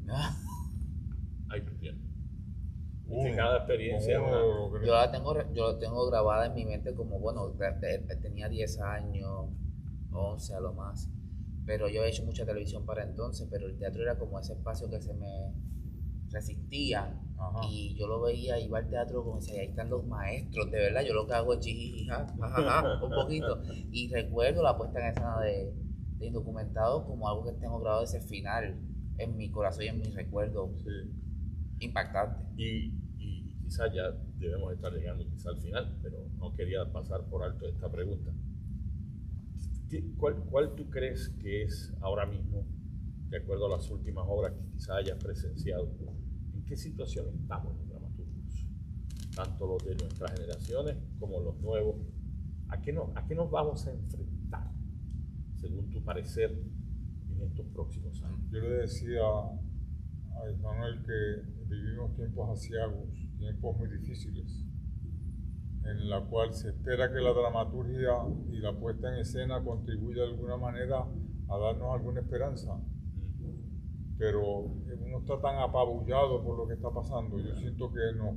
Speaker 1: Ahí tú tienes. Y que cada experiencia es una...
Speaker 2: Yo la tengo grabada en mi mente como, bueno, tenía 10 años, 11 a lo más. Pero yo he hecho mucha televisión para entonces, pero el teatro era como ese espacio que se me resistía.
Speaker 3: Ajá.
Speaker 2: Y yo lo veía, iba al teatro como decía, ahí están los maestros, de verdad, yo lo que hago es jijijija, jajaja, un poquito. Y recuerdo la puesta en escena de Indocumentado como algo que tengo grabado ese final en mi corazón y en mi recuerdo.
Speaker 3: Sí.
Speaker 2: Impactante.
Speaker 1: Y quizás ya debemos estar llegando quizás al final, pero no quería pasar por alto esta pregunta. ¿Cuál tú crees que es ahora mismo, de acuerdo a las últimas obras que quizás hayas presenciado, en qué situación estamos los dramaturgos? Tanto los de nuestras generaciones como los nuevos. ¿A qué nos vamos a enfrentar, según tu parecer, en estos próximos años?
Speaker 3: Yo le decía a Manuel que vivimos tiempos aciagos, tiempos muy difíciles, en la cual se espera que la dramaturgia y la puesta en escena contribuya de alguna manera a darnos alguna esperanza. Pero uno está tan apabullado por lo que está pasando. Yo siento que nos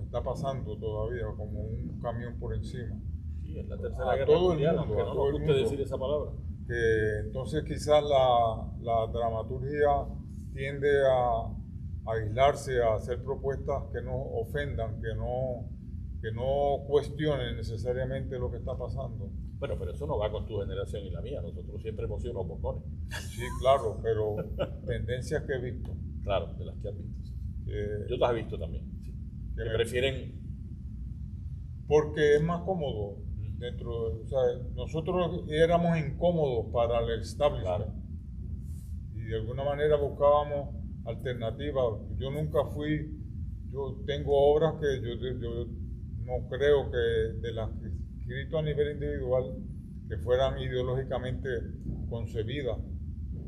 Speaker 3: está pasando todavía como un camión por encima.
Speaker 1: Sí, es la tercera
Speaker 3: A
Speaker 1: guerra
Speaker 3: todo el
Speaker 1: mundial,
Speaker 3: mundo,
Speaker 1: aunque
Speaker 3: a
Speaker 1: no
Speaker 3: todo
Speaker 1: nos
Speaker 3: el
Speaker 1: guste
Speaker 3: mundo.
Speaker 1: decir esa palabra.
Speaker 3: Que entonces quizás la dramaturgia tiende a aislarse a hacer propuestas que no ofendan, que no cuestionen necesariamente lo que está pasando.
Speaker 1: Bueno, pero eso no va con tu generación y la mía. Nosotros siempre hemos sido unos bocones.
Speaker 3: Sí, claro, pero tendencias que he visto.
Speaker 1: Claro, de las que has visto. Sí.
Speaker 3: Que,
Speaker 1: Yo las he visto también. Sí. Que prefieren...
Speaker 3: Porque es más cómodo. O sea, nosotros éramos incómodos para el establishment.
Speaker 1: Claro.
Speaker 3: Y de alguna manera buscábamos alternativas. Yo tengo obras que yo no creo que de las que he escrito a nivel individual que fueran ideológicamente concebidas.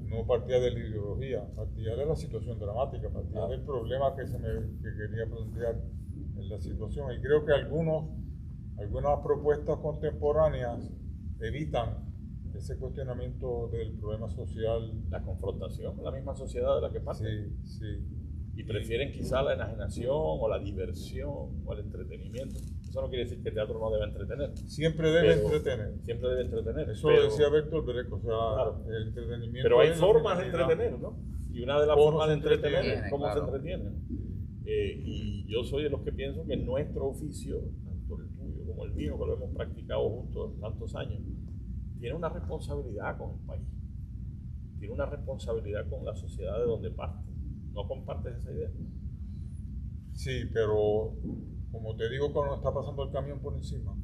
Speaker 3: No partía de la ideología, partía de la situación dramática, partía del problema que quería plantear en la situación. Y creo que algunas propuestas contemporáneas evitan ese cuestionamiento del problema social.
Speaker 1: La confrontación con la misma sociedad de la que parte.
Speaker 3: Sí, sí.
Speaker 1: Y prefieren quizá la enajenación o la diversión o el entretenimiento. Eso no quiere decir que el teatro no deba entretener.
Speaker 3: Siempre debe entretener.
Speaker 1: Siempre debe entretener.
Speaker 3: Eso lo decía Bertolt Brecht, o sea,
Speaker 1: claro,
Speaker 3: el entretenimiento.
Speaker 1: Pero hay formas de entretener, ¿no? Y una de las formas de entretener es cómo se entretiene. Y yo soy de los que pienso que nuestro oficio, tanto el tuyo como el mío, que lo hemos practicado juntos tantos años, tiene una responsabilidad con el país. Tiene una responsabilidad con la sociedad de donde parte. ¿No compartes esa idea?
Speaker 3: Sí, pero como te digo, cuando está pasando el camión por encima,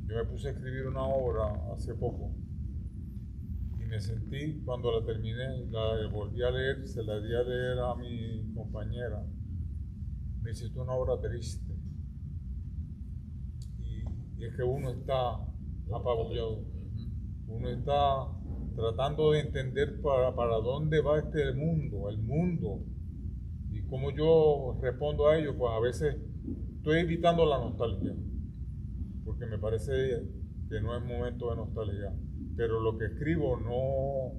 Speaker 3: yo me puse a escribir una obra hace poco y me sentí, cuando la terminé, la volví a leer, se la di a leer a mi compañera, me dice, esto es una obra triste. Y es que uno está apabullado, uno está tratando de entender para dónde va el mundo. Y como yo respondo a ello, pues a veces estoy evitando la nostalgia, porque me parece que no es momento de nostalgia. Pero lo que escribo no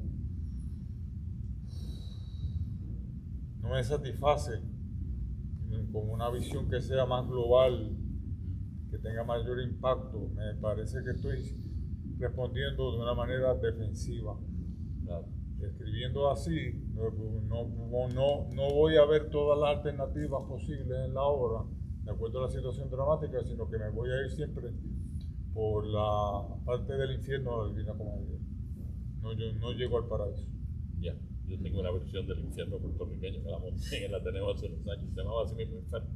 Speaker 3: me satisface con una visión que sea más global, que tenga mayor impacto. Me parece que estoy respondiendo de una manera defensiva.
Speaker 1: Claro.
Speaker 3: Escribiendo así, no voy a ver todas las alternativas posibles en la obra, de acuerdo a la situación dramática, sino que me voy a ir siempre por la parte del infierno de la Divina Comedia. No llego al paraíso.
Speaker 1: Ya, yo tengo una versión del infierno puertorriqueño que la monté en el Ateneo hace unos años, se llamaba así mismo Infierno.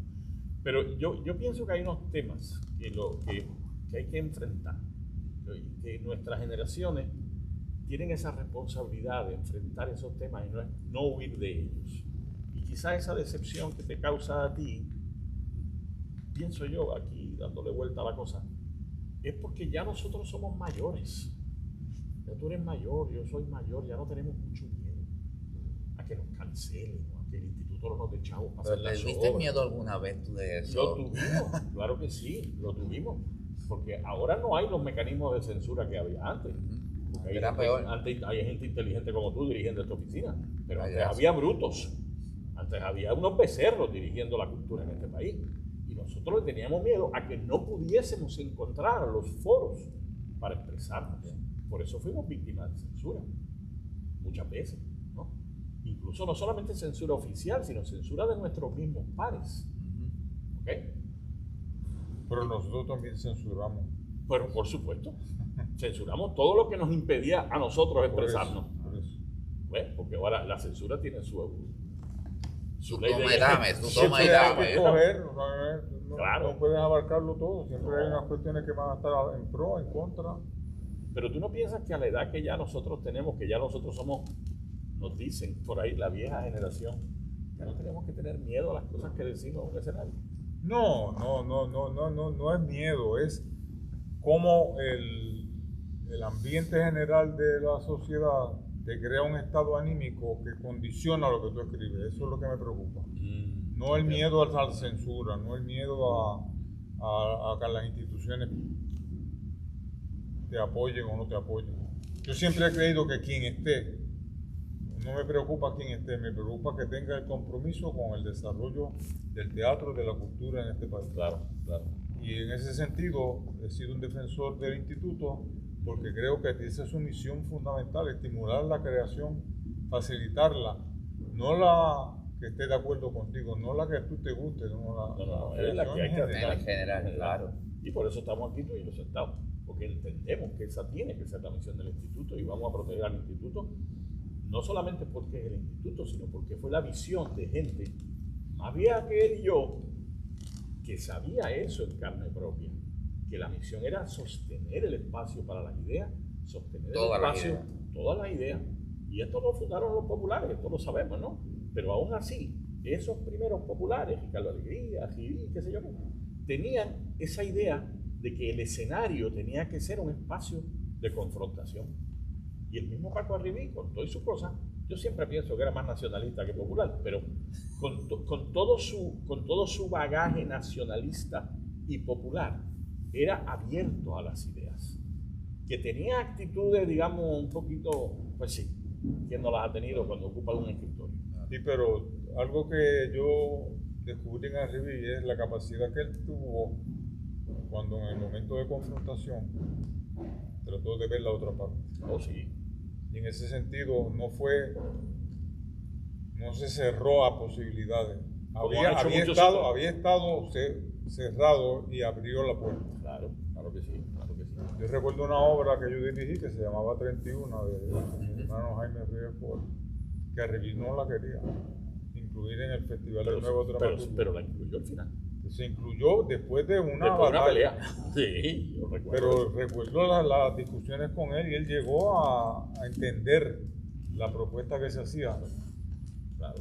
Speaker 1: Pero yo pienso que hay unos temas que hay que enfrentar, que nuestras generaciones tienen esa responsabilidad de enfrentar esos temas y no huir de ellos. Y quizá esa decepción que te causa a ti, pienso yo aquí dándole vuelta a la cosa, es porque ya nosotros somos mayores. Ya tú eres mayor, yo soy mayor, ya no tenemos mucho miedo a que nos cancelen o a que el instituto no nos dé chavos para hacer las obras.
Speaker 2: ¿Tuviste miedo alguna vez tú de eso?
Speaker 1: Lo tuvimos, claro que sí, lo tuvimos. Porque ahora no hay los mecanismos de censura que había antes.
Speaker 2: Era peor.
Speaker 1: Antes hay gente inteligente como tú dirigiendo esta oficina, pero antes
Speaker 2: ya,
Speaker 1: había brutos, antes había unos becerros dirigiendo la cultura en este país. Y nosotros le teníamos miedo a que no pudiésemos encontrar los foros para expresarnos. Por eso fuimos víctimas de censura, muchas veces, ¿no? Incluso no solamente censura oficial, sino censura de nuestros mismos pares. ¿Ok?
Speaker 3: Pero nosotros también censuramos.
Speaker 1: Pero por supuesto, censuramos todo lo que nos impedía a nosotros expresarnos.
Speaker 3: Por eso.
Speaker 1: ¿Ves? Porque ahora la censura tiene su ley
Speaker 2: toma
Speaker 1: de...
Speaker 2: y dame, tú
Speaker 3: Siempre
Speaker 2: toma y
Speaker 3: hay que
Speaker 2: dame.
Speaker 3: escoger,
Speaker 1: Claro.
Speaker 3: no puedes abarcarlo todo, siempre hay unas cuestiones que van a estar en pro, en contra.
Speaker 1: Pero tú no piensas que a la edad que ya nosotros tenemos, que ya nosotros somos, nos dicen por ahí la vieja generación, ya no tenemos que tener miedo a las cosas que decimos en un escenario.
Speaker 3: No es miedo, es como el ambiente general de la sociedad te crea un estado anímico que condiciona lo que tú escribes. Eso es lo que me preocupa. No el miedo a la censura, no el miedo a que las instituciones te apoyen o no te apoyen. Yo siempre he creído que quien esté, no me preocupa quién esté, me preocupa que tenga el compromiso con el desarrollo del teatro y de la cultura en este país.
Speaker 1: Claro, claro.
Speaker 3: Y en ese sentido he sido un defensor del instituto porque creo que esa es su misión fundamental, estimular la creación, facilitarla, no la que esté de acuerdo contigo, no la que tú te guste,
Speaker 1: No, es la que hay que hacer.
Speaker 2: En general, claro.
Speaker 1: Y por eso estamos aquí tú y yo sentados, porque entendemos que esa tiene que ser la misión del instituto y vamos a proteger al instituto, no solamente porque es el instituto, sino porque fue la visión de gente más vieja que él y yo, que sabía eso en carne propia, que la misión era sostener el espacio para las ideas, sostener
Speaker 2: todas
Speaker 1: el espacio,
Speaker 2: las
Speaker 1: todas las ideas. Y esto lo fundaron los populares, esto lo sabemos, ¿no? Pero aún así, esos primeros populares, Ricardo Alegría, Gil, qué sé yo, tenían esa idea de que el escenario tenía que ser un espacio de confrontación. Y el mismo Paco Arribí, con todas sus cosas, yo siempre pienso que era más nacionalista que popular, pero con todo su bagaje nacionalista y popular, era abierto a las ideas. Que tenía actitudes, digamos, un poquito, pues sí, quien no las ha tenido cuando ocupa un escritorio.
Speaker 3: Sí, pero algo que yo descubrí en Arribí es la capacidad que él tuvo cuando en el momento de confrontación trató de ver la otra parte.
Speaker 1: Oh, sí.
Speaker 3: Y en ese sentido no se cerró a posibilidades. Había estado cerrado y abrió la puerta.
Speaker 1: Claro que sí, claro que sí.
Speaker 3: Yo recuerdo una obra que yo dirigí que se llamaba 31 de mi hermano Jaime Ríos Ford, que Arribí no la quería incluir en el Festival del Nuevo Dramaturgo.
Speaker 1: Pero la incluyó al final.
Speaker 3: Se incluyó después de una
Speaker 1: pelea. Sí, yo recuerdo.
Speaker 3: Pero recuerdo las discusiones con él y él llegó a entender la propuesta que se hacía.
Speaker 1: Claro.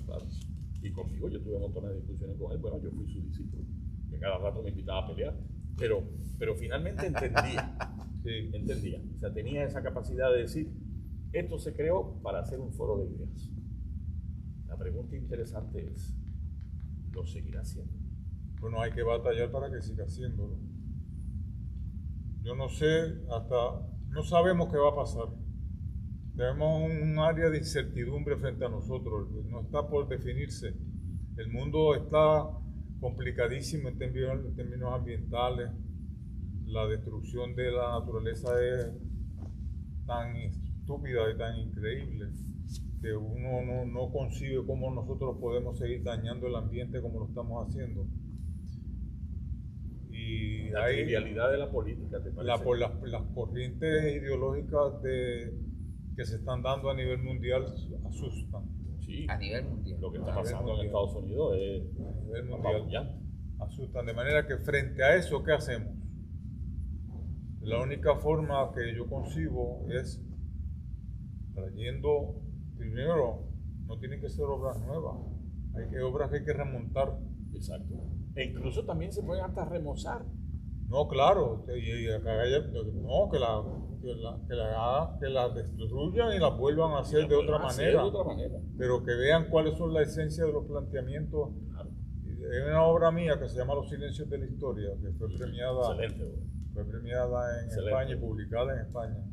Speaker 1: Y conmigo yo tuve montones de discusiones con él. Bueno, yo fui su discípulo, que cada rato me invitaba a pelear. Pero finalmente entendía.
Speaker 3: Sí.
Speaker 1: Entendía. O sea, tenía esa capacidad de decir, esto se creó para hacer un foro de ideas. La pregunta interesante es, ¿lo seguirá haciendo?
Speaker 3: Bueno, hay que batallar para que siga haciéndolo. Yo no sé, no sabemos qué va a pasar. Tenemos un área de incertidumbre frente a nosotros, no está por definirse. El mundo está complicadísimo en términos ambientales. La destrucción de la naturaleza es tan estúpida y tan increíble que uno no concibe cómo nosotros podemos seguir dañando el ambiente como lo estamos haciendo. Y
Speaker 1: la trivialidad de la política, ¿te parece?
Speaker 3: Las corrientes ideológicas que se están dando a nivel mundial asustan.
Speaker 1: Sí,
Speaker 2: a nivel mundial.
Speaker 1: Lo que está pasando en Estados Unidos es
Speaker 3: a nivel mundial. Asustan. De manera que frente a eso, ¿qué hacemos? La única forma que yo concibo es trayendo, primero, no tienen que ser obras nuevas, hay obras que hay que remontar.
Speaker 1: Exacto. E incluso también se pueden hasta remozar.
Speaker 3: No, claro, no, que las destruyan y las vuelvan a hacer de otra manera. Pero que vean cuáles son la esencia de los planteamientos.
Speaker 1: Claro.
Speaker 3: Hay una obra mía que se llama Los Silencios de la Historia, que fue premiada, en España y publicada en España.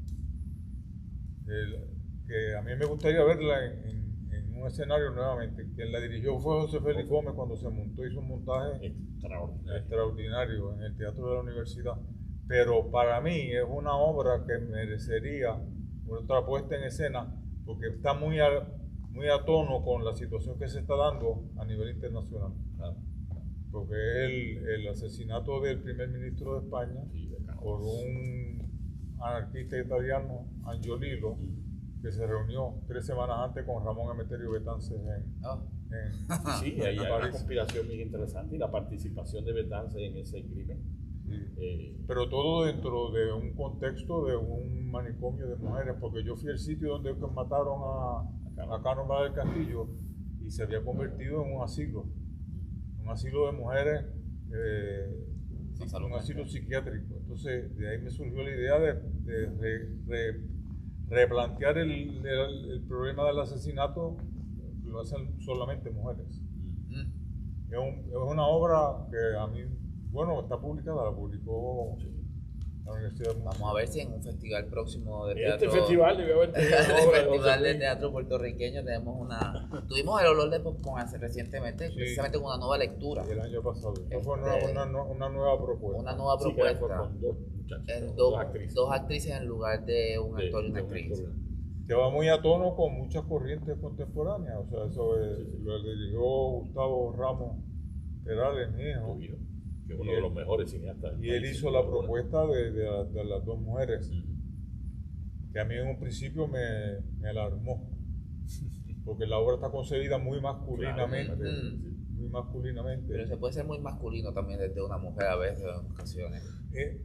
Speaker 3: Que a mí me gustaría verla en un escenario nuevamente. Quien la dirigió fue José Félix Gómez cuando se hizo un montaje extraordinario en el Teatro de la Universidad. Pero para mí es una obra que merecería otra puesta en escena porque está muy a tono con la situación que se está dando a nivel internacional.
Speaker 1: Claro.
Speaker 3: Porque el asesinato del primer ministro de España por un anarquista italiano, Angiolillo, que se reunió 3 semanas antes con Ramón Emeterio Betances
Speaker 1: sí, hay una conspiración muy interesante y la participación de Betances en ese crimen.
Speaker 3: Sí. Pero todo dentro de un contexto de un manicomio de mujeres, porque yo fui al sitio donde mataron a Cánovas del Castillo y se había convertido en un asilo de mujeres, un asilo psiquiátrico. Entonces de ahí me surgió la idea de replantear el problema del asesinato, que lo hacen solamente mujeres. Es una obra que a mí, está publicada, la publicó la Universidad de
Speaker 2: Vamos a ver si en un festival próximo de
Speaker 1: teatro.
Speaker 2: Este
Speaker 1: festival debe haber
Speaker 2: festival de teatro puertorriqueño tuvimos el olor de popcorn recientemente, precisamente con una nueva lectura.
Speaker 3: El año pasado. Fue una nueva propuesta.
Speaker 2: Una nueva propuesta.
Speaker 1: Con dos
Speaker 2: dos actrices en lugar de un actor y una actriz.
Speaker 3: que va muy a tono con muchas corrientes contemporáneas. O sea, eso lo dirigió Gustavo Ramos Perales, mi hijo.
Speaker 1: Tu hijo, que es uno de los mejores cineastas.
Speaker 3: Y él hizo la propuesta de las dos mujeres, que a mí en un principio me alarmó, porque la obra está concebida muy masculinamente. Muy masculinamente.
Speaker 2: Pero se puede ser muy masculino también desde una mujer a veces en ocasiones.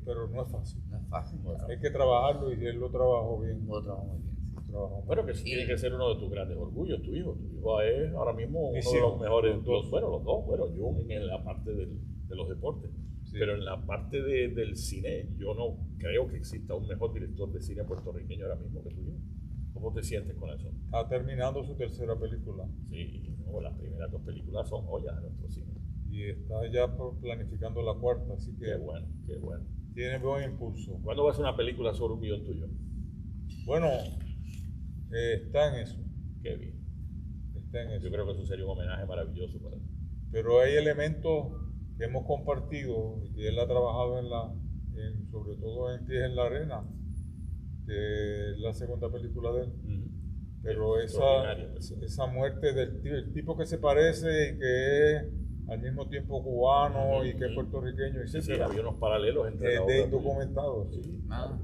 Speaker 3: Pero no es fácil.
Speaker 2: No es fácil.
Speaker 3: Hay que trabajarlo y él lo trabajó bien.
Speaker 2: Lo trabajo muy bien. Sí.
Speaker 1: Bueno, que tiene que ser uno de tus grandes orgullos, tu hijo. Tu hijo es ahora mismo uno de
Speaker 3: hijos,
Speaker 1: los mejores.
Speaker 3: los dos.
Speaker 1: Los dos. Bueno, yo en la parte de los deportes.
Speaker 3: Sí.
Speaker 1: Pero en la parte del cine, yo no creo que exista un mejor director de cine puertorriqueño ahora mismo que tu hijo. ¿Cómo te sientes con eso?
Speaker 3: Está terminando su tercera película.
Speaker 1: Sí, no, las primeras dos películas son joyas de nuestro cine.
Speaker 3: Y está ya planificando la cuarta, así que
Speaker 1: Qué bueno, qué bueno.
Speaker 3: tiene buen impulso.
Speaker 1: ¿Cuándo va a ser una película sobre un guión tuyo?
Speaker 3: Bueno, está en eso.
Speaker 1: Qué bien.
Speaker 3: Está en eso.
Speaker 1: Yo creo que eso sería un homenaje maravilloso para ti.
Speaker 3: Pero hay elementos que hemos compartido y que él ha trabajado sobre todo en Pies en la Arena, que es la segunda película de él. Pero esa muerte del tipo que se parece y que es al mismo tiempo cubano y que es puertorriqueño,
Speaker 1: Sí, había unos paralelos entre la obra
Speaker 3: de
Speaker 1: tuya.
Speaker 3: indocumentados.
Speaker 1: Sí,
Speaker 2: Ah.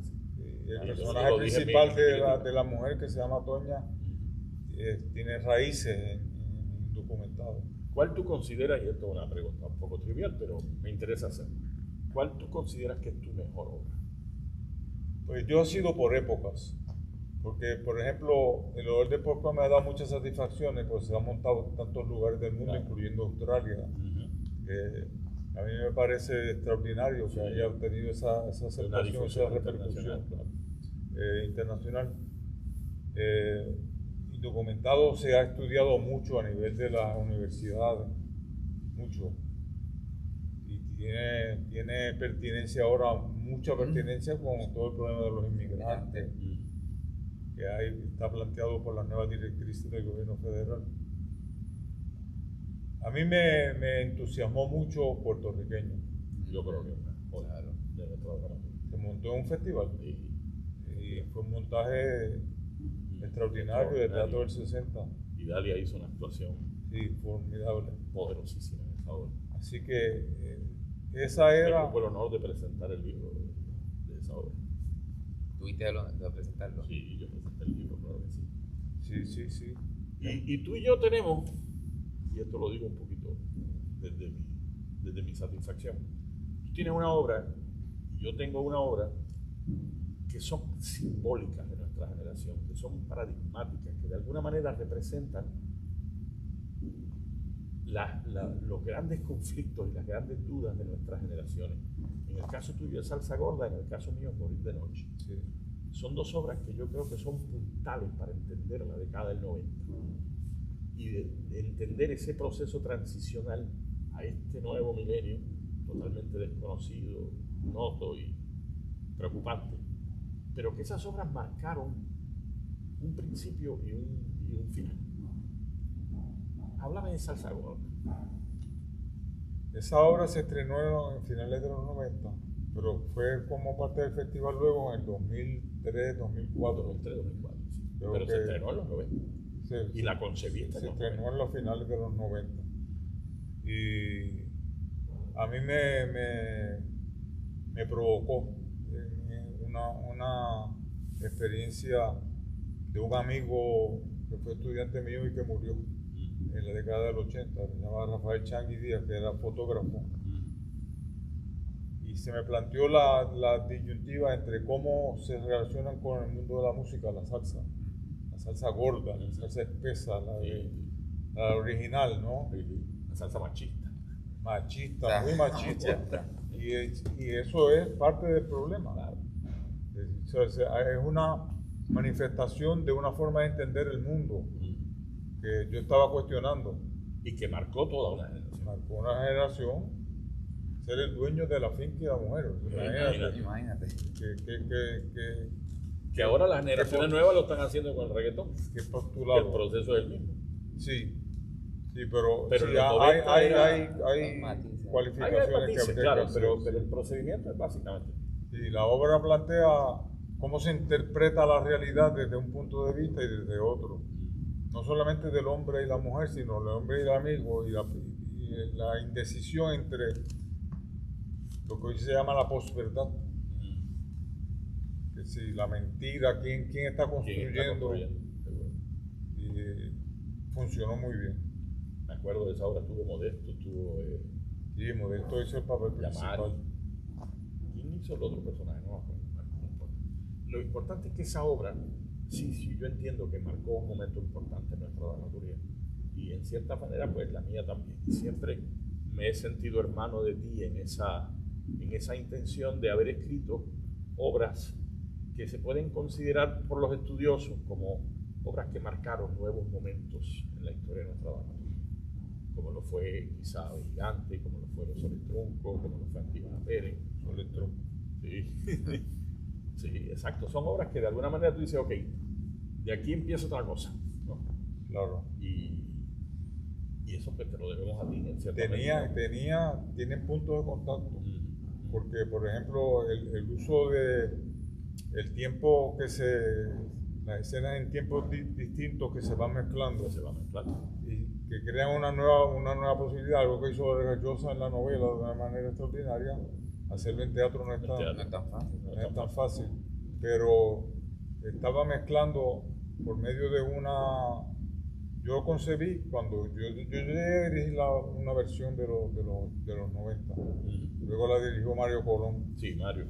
Speaker 3: El
Speaker 1: Yo
Speaker 3: personaje
Speaker 1: lo dije en
Speaker 3: principal
Speaker 1: mi
Speaker 3: de
Speaker 1: crítica.
Speaker 3: la mujer, que se llama Toña, tiene raíces en indocumentados.
Speaker 1: ¿Cuál tú consideras, y esto es una pregunta un poco trivial, pero me interesa hacer, cuál tú consideras que es tu mejor obra?
Speaker 3: Pues yo he sido por épocas, porque por ejemplo el Olor de Porco me ha dado muchas satisfacciones, pues se ha montado en tantos lugares del mundo,
Speaker 1: Claro.
Speaker 3: incluyendo Australia. A mí me parece extraordinario que haya tenido esa
Speaker 1: Una
Speaker 3: aceptación,
Speaker 1: difusión
Speaker 3: esa repercusión
Speaker 1: internacional,
Speaker 3: internacional. Indocumentado se ha estudiado mucho a nivel de las universidades, mucho. Y tiene pertinencia ahora, mucha pertinencia con todo el problema de los inmigrantes, que está planteado por las nuevas directrices del gobierno federal. A mí me entusiasmó mucho Puertorriqueño.
Speaker 1: Yo creo que es una joya de nuestra dramaturgia.
Speaker 3: Se montó en un festival
Speaker 1: Y
Speaker 3: y fue un montaje extraordinario de Teatro del 60.
Speaker 1: y Dalia hizo una actuación
Speaker 3: Sí, formidable.
Speaker 1: poderosísima en esa obra.
Speaker 3: Así que esa era.
Speaker 1: Tuve el honor de presentar el libro de esa obra.
Speaker 2: ¿Tuviste de presentarlo?
Speaker 1: Sí, yo presenté el libro, claro que sí.
Speaker 3: Sí.
Speaker 1: Y tú y yo tenemos, y esto lo digo un poquito desde mi satisfacción, tú tienes una obra y yo tengo una obra que son simbólicas de nuestra generación, que son paradigmáticas, que de alguna manera representan los grandes conflictos y las grandes dudas de nuestras generaciones. En el caso tuyo es Salsa Gorda, en el caso mío es Morir de Noche.
Speaker 3: Sí.
Speaker 1: Son dos obras que yo creo que son puntales para entender la década del 90 y de entender ese proceso transicional a este nuevo milenio totalmente desconocido, noto y preocupante, pero que esas obras marcaron un principio y un final. Háblame de Salsa Gorda.
Speaker 3: Esa obra se estrenó en finales de los 90, pero fue como parte del festival luego en el 2003, 2004.
Speaker 1: 2003, 2004, sí.
Speaker 3: Creo
Speaker 1: Pero se
Speaker 3: que-
Speaker 1: estrenó en los 90 y la concebiste.
Speaker 3: Se
Speaker 1: en los
Speaker 3: estrenó
Speaker 1: 90.
Speaker 3: en los finales de los 90. Y a mí me provocó una experiencia de un amigo que fue estudiante mío y que murió en la década del 80, se llamaba Rafael Changui Díaz, que era fotógrafo. Y se me planteó la disyuntiva entre cómo se relacionan con el mundo de la música, la salsa gorda, la salsa espesa, la original, ¿no?
Speaker 1: La salsa machista.
Speaker 3: Machista, muy machista. Y eso es parte del problema.
Speaker 1: Claro.
Speaker 3: Es una manifestación de una forma de entender el mundo que yo estaba cuestionando.
Speaker 1: Y que marcó toda una generación.
Speaker 3: Marcó una generación ser el dueño de la finca y la mujer.
Speaker 2: Imagínate.
Speaker 1: Que ahora las generaciones nuevas lo están haciendo con el reggaetón.
Speaker 3: Que
Speaker 1: Que
Speaker 3: postulado.
Speaker 1: el proceso es el mismo.
Speaker 3: Sí, pero
Speaker 1: Pero
Speaker 3: sí,
Speaker 1: en los 90
Speaker 3: hay
Speaker 2: Hay matices.
Speaker 1: Hay
Speaker 3: cualificaciones
Speaker 1: matices,
Speaker 3: que
Speaker 1: claro,
Speaker 3: hacer,
Speaker 1: pero
Speaker 3: sí.
Speaker 1: el procedimiento es básicamente.
Speaker 3: Y la obra plantea cómo se interpreta la realidad desde un punto de vista y desde otro. No solamente del hombre y la mujer, sino del hombre y el amigo y la indecisión entre lo que hoy se llama la posverdad. Que si la mentira, quién está construyendo. Y funcionó muy bien.
Speaker 1: Me acuerdo de esa obra, estuvo Modesto, estuvo...
Speaker 3: Sí, Modesto hizo el papel principal.
Speaker 1: ¿Quién hizo el otro personaje? No me acuerdo. Lo importante es que esa obra, sí, yo entiendo que marcó un momento importante en nuestra dramaturgia. Y en cierta manera, pues la mía también. Siempre me he sentido hermano de ti en esa intención de haber escrito obras que se pueden considerar por los estudiosos como obras que marcaron nuevos momentos en la historia de nuestra dramaturgia, como lo fue quizá Gigante, como lo fue Los Soles Trunco, como lo fue Antígona Pérez.
Speaker 3: Soles Trunco.
Speaker 1: Sí. Sí, exacto. Son obras que de alguna manera tú dices, ok, de aquí empieza otra cosa, ¿no?
Speaker 3: Claro.
Speaker 1: Y eso pues te lo debemos a ti, en cierta
Speaker 3: tienen puntos de contacto. Porque, por ejemplo, el uso de el tiempo las escenas en tiempos distintos que se van mezclando. Y que crean una nueva posibilidad, algo que hizo Vargas Llosa en la novela de una manera extraordinaria. Hacerlo en teatro no es tan fácil. Pero estaba mezclando por medio de yo lo concebí cuando yo llegué a dirigir una versión de los 90. Luego la dirigió Mario Colón.
Speaker 1: Sí, Mario.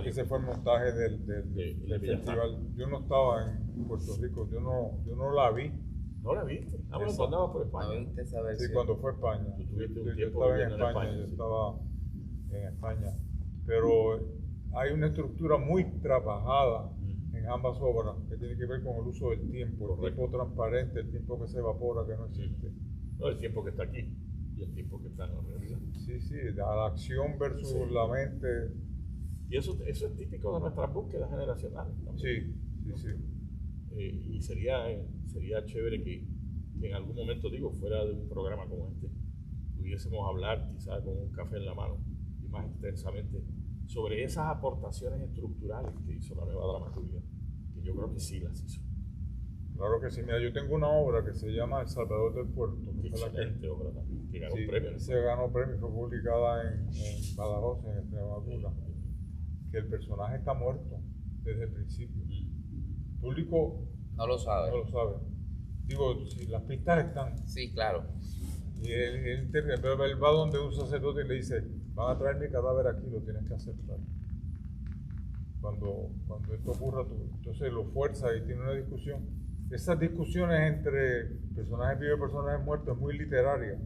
Speaker 3: Ese fue el montaje del festival. Yo no estaba en Puerto Rico, yo no la vi.
Speaker 1: ¿No la viste? Bueno, cuando andabas por España.
Speaker 2: ¿No viste esa versión?
Speaker 3: Sí, cuando fue a España. Yo estaba en España. Pero hay una estructura muy trabajada en ambas obras que tiene que ver con el uso del tiempo. Correcto. El tiempo transparente, el tiempo que se evapora, que no existe.
Speaker 1: No, el tiempo que está aquí y el tiempo que está en la realidad.
Speaker 3: Sí, la acción versus la mente.
Speaker 1: Y eso es típico de nuestras búsquedas generacionales también.
Speaker 3: Sí.
Speaker 1: Y sería chévere que en algún momento, fuera de un programa como este, pudiésemos hablar quizás con un café en la mano y más extensamente sobre esas aportaciones estructurales que hizo la nueva dramaturgia, que yo creo que sí las hizo.
Speaker 3: Claro que sí. Mira, yo tengo una obra que se llama El Salvador del Puerto.
Speaker 1: Excelente obra también, que ganó premio.
Speaker 3: Se ganó premio, fue publicada en Badajoz, en Extremadura. Que el personaje está muerto desde el principio. El público
Speaker 2: no lo sabe.
Speaker 3: Digo, si las pistas están.
Speaker 2: Sí, claro.
Speaker 3: Y él va donde un sacerdote y le dice, van a traer mi cadáver aquí, lo tienes que aceptar. Cuando esto ocurra, entonces lo fuerza y tiene una discusión. Esas discusiones entre personajes vivos y personajes muertos es muy literaria.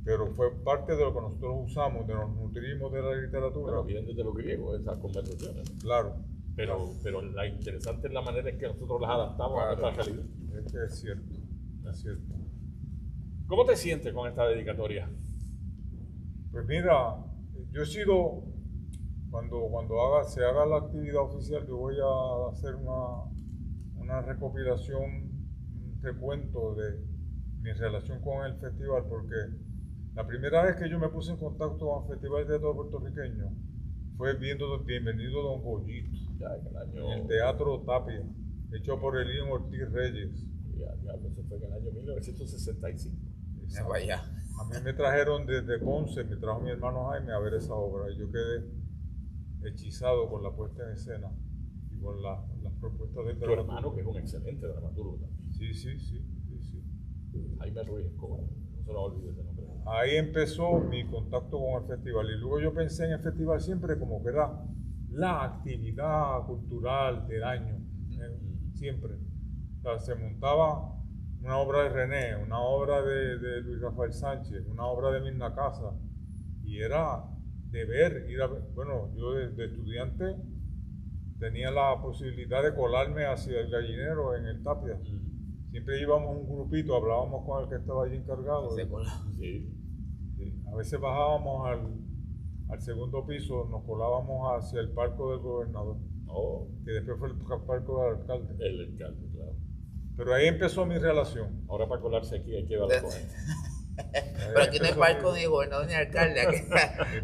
Speaker 3: Pero fue parte de lo que nosotros usamos, de nos nutrimos de la literatura.
Speaker 1: Pero vienen desde los griegos esas conversaciones.
Speaker 3: Claro.
Speaker 1: Pero la interesante es la manera en que nosotros las adaptamos a nuestra realidad.
Speaker 3: Es cierto.
Speaker 1: ¿Cómo te sientes con esta dedicatoria?
Speaker 3: Pues mira, yo he sido, cuando se haga la actividad oficial, yo voy a hacer una recopilación, un recuento de mi relación con el festival, porque la primera vez que yo me puse en contacto con el Festival de Teatro Puertorriqueño fue viendo Bienvenido Don Goyito, en el Teatro Tapia, hecho por Elín Ortiz Reyes.
Speaker 1: Eso fue en el año 1965.
Speaker 2: Vaya.
Speaker 3: A mí me trajeron desde Ponce, me trajo mi hermano Jaime a ver esa obra y yo quedé hechizado con la puesta en escena y con las propuestas del
Speaker 1: dramaturgo. Tu hermano, que es un excelente dramaturgo también.
Speaker 3: Sí.
Speaker 1: Jaime Ruiz Escobar, no se lo olvides de nombre.
Speaker 3: Ahí empezó mi contacto con el festival y luego yo pensé en el festival siempre como que era la actividad cultural del año, siempre. O sea, se montaba una obra de René, una obra de Luis Rafael Sánchez, una obra de Mirna Casa, y era de ir a ver. Bueno, yo de estudiante tenía la posibilidad de colarme hacia el gallinero en el Tapia. Siempre íbamos un grupito, hablábamos con el que estaba allí encargado.
Speaker 1: Sí.
Speaker 3: A veces bajábamos al segundo piso, nos colábamos hacia el palco del gobernador, que después fue el palco del alcalde.
Speaker 1: El alcalde, claro.
Speaker 3: Pero ahí empezó mi relación.
Speaker 1: Ahora para colarse aquí hay que darle con él.
Speaker 2: Pero aquí no hay palco ni gobernador ni alcalde.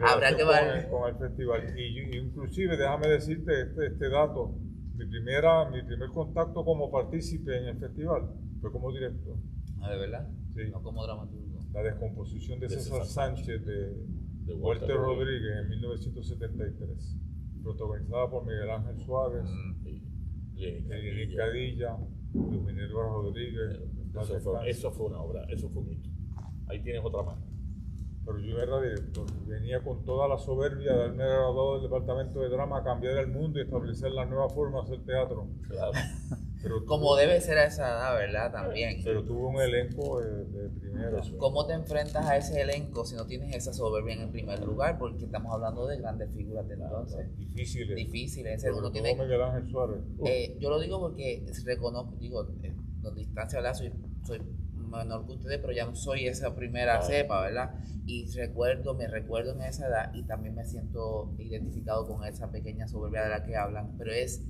Speaker 2: Habrá que ver.
Speaker 3: Con el festival. Y inclusive, déjame decirte este dato. Mi primer contacto como partícipe en el festival fue como director.
Speaker 2: ¿De verdad?
Speaker 3: Sí.
Speaker 2: No como dramaturgo.
Speaker 3: La descomposición de César Sánchez de
Speaker 1: Walter
Speaker 3: Walter Rodríguez en 1973, protagonizada por Miguel Ángel Suárez, Lenín Cadilla, Luis Minerva Rodríguez.
Speaker 1: Eso fue una obra, eso fue un hito. Ahí tienes otra más.
Speaker 3: Pero yo era director, venía con toda la soberbia de haberme graduado del departamento de drama a cambiar el mundo y establecer la nueva forma de hacer teatro.
Speaker 1: Claro.
Speaker 3: Pero
Speaker 2: Como debe ser a esa edad, ¿verdad? También.
Speaker 3: Pero tuvo un elenco de primera.
Speaker 2: ¿Cómo te enfrentas a ese elenco si no tienes esa soberbia en el primer lugar? Porque estamos hablando de grandes figuras de entonces.
Speaker 3: Difíciles.
Speaker 2: Difíciles.
Speaker 3: Uno tiene Miguel Ángel Suárez.
Speaker 2: Yo lo digo porque reconozco, digo, con distancia, ¿verdad? Soy menor que ustedes, pero ya no soy esa primera cepa, ¿verdad? Y me recuerdo en esa edad y también me siento identificado con esa pequeña soberbia de la que hablan, pero es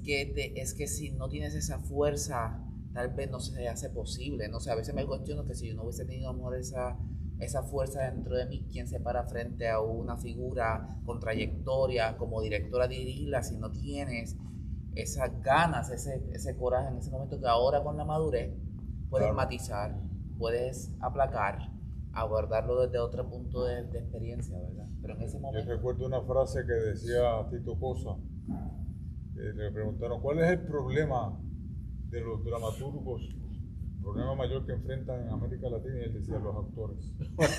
Speaker 2: que si no tienes esa fuerza, tal vez no se hace posible, no sé, a veces me cuestiono que si yo no hubiese tenido a lo mejor esa fuerza dentro de mí, ¿quién se para frente a una figura con trayectoria como directora a dirigirla si no tienes esas ganas, ese coraje en ese momento que ahora con la madurez puedes matizar, puedes aplacar, abordarlo desde otro punto de experiencia, ¿verdad? Pero en ese momento...
Speaker 3: Yo recuerdo una frase que decía Tito Cosa, le preguntaron, ¿cuál es el problema de los dramaturgos? El problema mayor que enfrentan en América Latina, y él decía, los actores.
Speaker 1: Es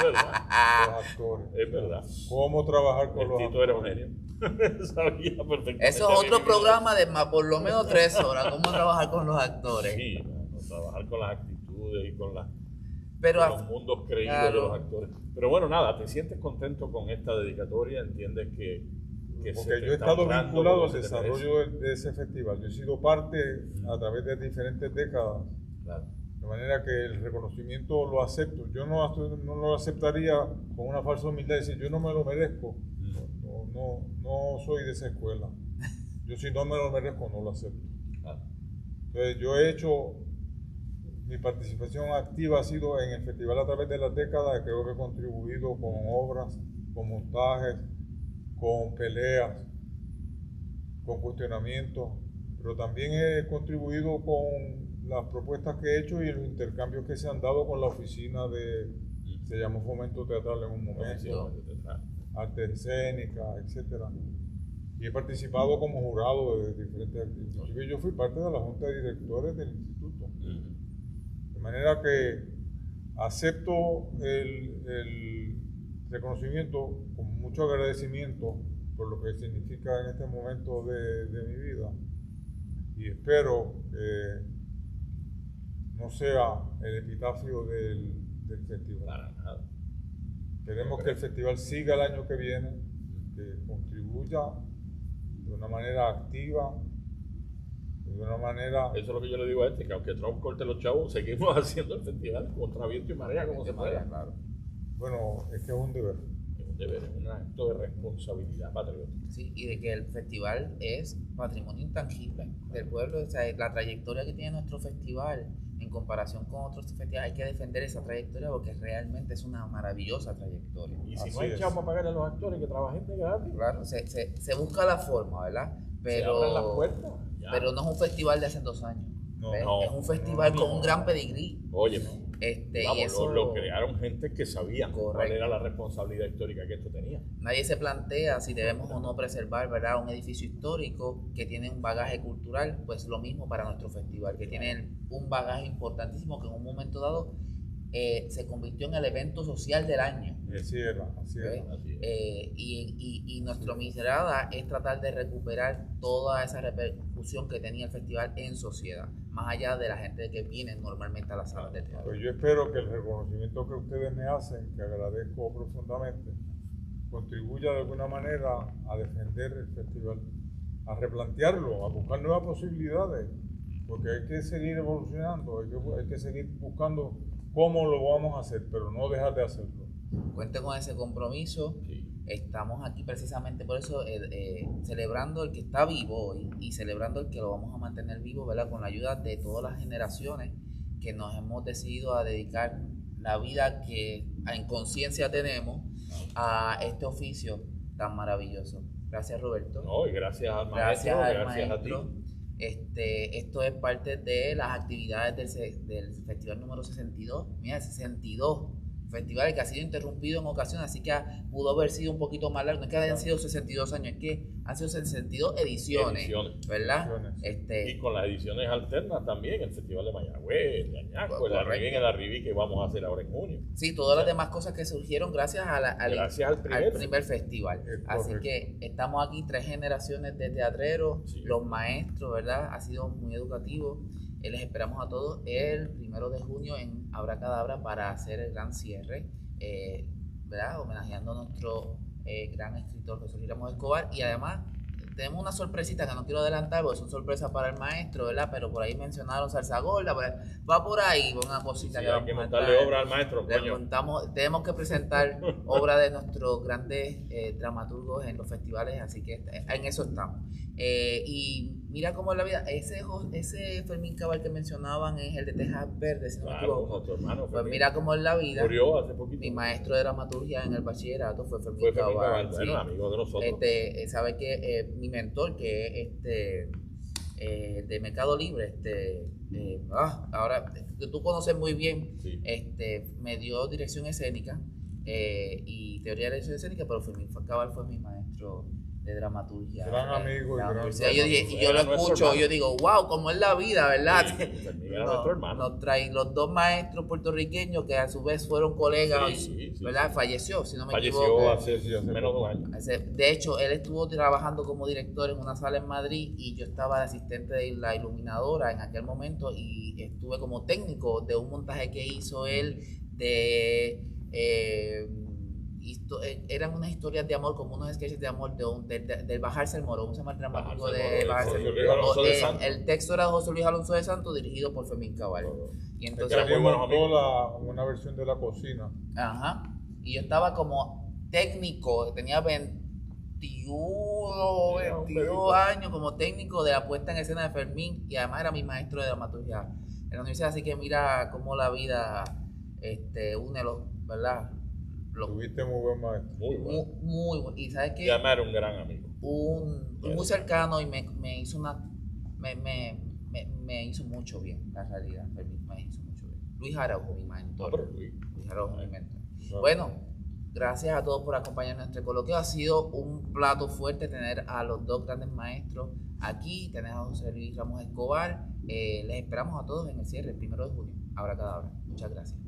Speaker 1: verdad.
Speaker 3: Los actores.
Speaker 1: Es verdad.
Speaker 3: ¿Cómo trabajar con los
Speaker 1: Tito era un
Speaker 3: actores?
Speaker 1: genio. Sabía perfectamente.
Speaker 2: Eso es otro programa de por lo menos 3 horas, cómo trabajar con los actores.
Speaker 1: Sí, trabajar con las actitudes y con los mundos creídos de los actores. Pero bueno, nada, te sientes contento con esta dedicatoria, entiendes que
Speaker 3: porque yo he estado vinculado al desarrollo de ese festival. Yo he sido parte a través de diferentes décadas. Claro. De manera que el reconocimiento lo acepto. Yo no lo aceptaría con una falsa humildad y decir, yo no me lo merezco. No soy de esa escuela. Yo si no me lo merezco, no lo acepto. Claro. Entonces yo he hecho, mi participación activa ha sido en el festival a través de las décadas. Creo que he contribuido con obras, con montajes, con peleas, con cuestionamientos, pero también he contribuido con las propuestas que he hecho y los intercambios que se han dado con la oficina se llamó Fomento Teatral en un momento, arte escénica, etc. Y he participado como jurado de diferentes actividades. Yo fui parte de la junta de directores del instituto. De manera que acepto el reconocimiento con mucho agradecimiento por lo que significa en este momento de mi vida, y espero que no sea el epitafio del festival.
Speaker 1: Para nada.
Speaker 3: Queremos que el festival siga el año que viene, que contribuya de una manera activa, de una manera...
Speaker 1: Eso es lo que yo le digo a que aunque Trump corte los chavos, seguimos haciendo el festival contra viento y marea como se pueda.
Speaker 3: Claro. Bueno, es que es un deber.
Speaker 1: Es un acto de responsabilidad patriótica.
Speaker 2: Sí, y de que el festival es patrimonio intangible del pueblo. O sea, la trayectoria que tiene nuestro festival en comparación con otros festivales, hay que defender esa trayectoria porque realmente es una maravillosa trayectoria.
Speaker 1: Y si no hay chavo para pagarle a los actores que trabajen de gratis.
Speaker 2: Claro, se busca la forma, ¿verdad? Pero,
Speaker 1: se abran las puertas.
Speaker 2: Pero no es un festival de hace 2 años.
Speaker 1: No,
Speaker 2: es un festival con un gran pedigrí.
Speaker 1: Oye,
Speaker 2: y eso
Speaker 1: lo crearon gente que sabía cuál era la responsabilidad histórica que esto tenía.
Speaker 2: Nadie se plantea si debemos o no preservar, ¿verdad?, un edificio histórico que tiene un bagaje cultural. Pues lo mismo para nuestro festival, que tiene un bagaje importantísimo que en un momento dado se convirtió en el evento social del año.
Speaker 3: Así era.
Speaker 2: Y nuestra mirada es tratar de recuperar toda esa repercusión que tenía el festival en sociedad, más allá de la gente que viene normalmente a las salas de teatro.
Speaker 3: Pues yo espero que el reconocimiento que ustedes me hacen, que agradezco profundamente, contribuya de alguna manera a defender el festival, a replantearlo, a buscar nuevas posibilidades, porque hay que seguir evolucionando, hay que seguir buscando cómo lo vamos a hacer, pero no dejar de hacerlo.
Speaker 2: Cuente con ese compromiso. Sí. Estamos aquí precisamente por eso, celebrando el que está vivo hoy y celebrando el que lo vamos a mantener vivo, ¿verdad?, con la ayuda de todas las generaciones que nos hemos decidido a dedicar la vida que en conciencia tenemos a este oficio tan maravilloso. Gracias, Roberto.
Speaker 1: No, y gracias al
Speaker 2: Gracias
Speaker 1: maestro,
Speaker 2: al
Speaker 1: gracias
Speaker 2: maestro.
Speaker 1: a ti.
Speaker 2: Esto es parte de las actividades del festival número 62. Mira, 62 festivales que ha sido interrumpido en ocasiones, así que pudo haber sido un poquito más largo. No es que hayan sido 62 años, es que han sido 62 ediciones, ¿verdad?
Speaker 1: Y con las ediciones alternas también, el Festival de Mayagüez, de Añasco, el Arribí que vamos a hacer ahora en junio.
Speaker 2: Sí, todas las demás cosas que surgieron gracias al primer festival. Así que estamos aquí 3 generaciones de teatreros, los maestros, ¿verdad? Ha sido muy educativo. Les esperamos a todos el 1 de junio en Abracadabra para hacer el gran cierre, ¿verdad? Homenajeando a nuestro gran escritor José Luis Ramos Escobar. Y además tenemos una sorpresita que no quiero adelantar porque son sorpresas para el maestro, ¿verdad? Pero por ahí mencionaron salsa gorda, pues, va por ahí una cosita que vamos
Speaker 1: hay que
Speaker 2: a
Speaker 1: montarle obra al maestro,
Speaker 2: tenemos que presentar obra de nuestros grandes dramaturgos en los festivales, así que en eso estamos. Y mira cómo es la vida. Ese Fermín Cabal que mencionaban es el de Tejas Verdes, si no me equivoco.
Speaker 1: Nuestro hermano,
Speaker 2: pues mira cómo es la vida.
Speaker 1: Murió hace poquito.
Speaker 2: Mi maestro de dramaturgia en el bachillerato fue Fermín Cabal.
Speaker 1: Bueno, amigo de nosotros.
Speaker 2: Sabe que mi mentor, que es de Mercado Libre, ahora que tú conoces muy bien,
Speaker 1: sí.
Speaker 2: Me dio dirección escénica y teoría de dirección escénica, pero Fermín Cabal fue mi maestro de dramaturgia.
Speaker 3: Gran amigo.
Speaker 2: Yo lo escucho, yo digo, wow, cómo es la vida, ¿verdad? Nos trae los 2 maestros puertorriqueños que a su vez fueron colegas, ¿verdad? Falleció, si no me equivoco.
Speaker 1: Hace menos de 2 años.
Speaker 2: De hecho, él estuvo trabajando como director en una sala en Madrid y yo estaba de asistente de la iluminadora en aquel momento y estuve como técnico de un montaje que hizo él de... eran unas historias de amor, como unos sketches de amor del Bajarse el Moro. ¿Cómo se llama el dramaturgo de Bajarse el Moro? El texto era de José Luis Alonso de Santos, dirigido por Fermín Cabal. Y entonces
Speaker 3: una versión de La Cocina.
Speaker 2: Ajá. Y yo estaba como técnico, tenía 22 años como técnico de la puesta en escena de Fermín y además era mi maestro de dramaturgia en la universidad. Así que mira cómo la vida une los, ¿verdad?
Speaker 3: Tuviste muy buen maestro.
Speaker 1: Muy bueno.
Speaker 2: Muy bueno. Y sabes que
Speaker 1: era un gran amigo.
Speaker 2: Muy cercano y me hizo me hizo mucho bien, la realidad. Me hizo mucho bien. Luis Araujo, mi mentor. Luis Araujo, mi mentor. Bueno, gracias a todos por acompañarnos en este coloquio. Ha sido un plato fuerte tener a los 2 grandes maestros aquí. Tener a José Luis Ramos Escobar. Les esperamos a todos en el cierre, el 1 de junio. Abracadabra. Muchas gracias.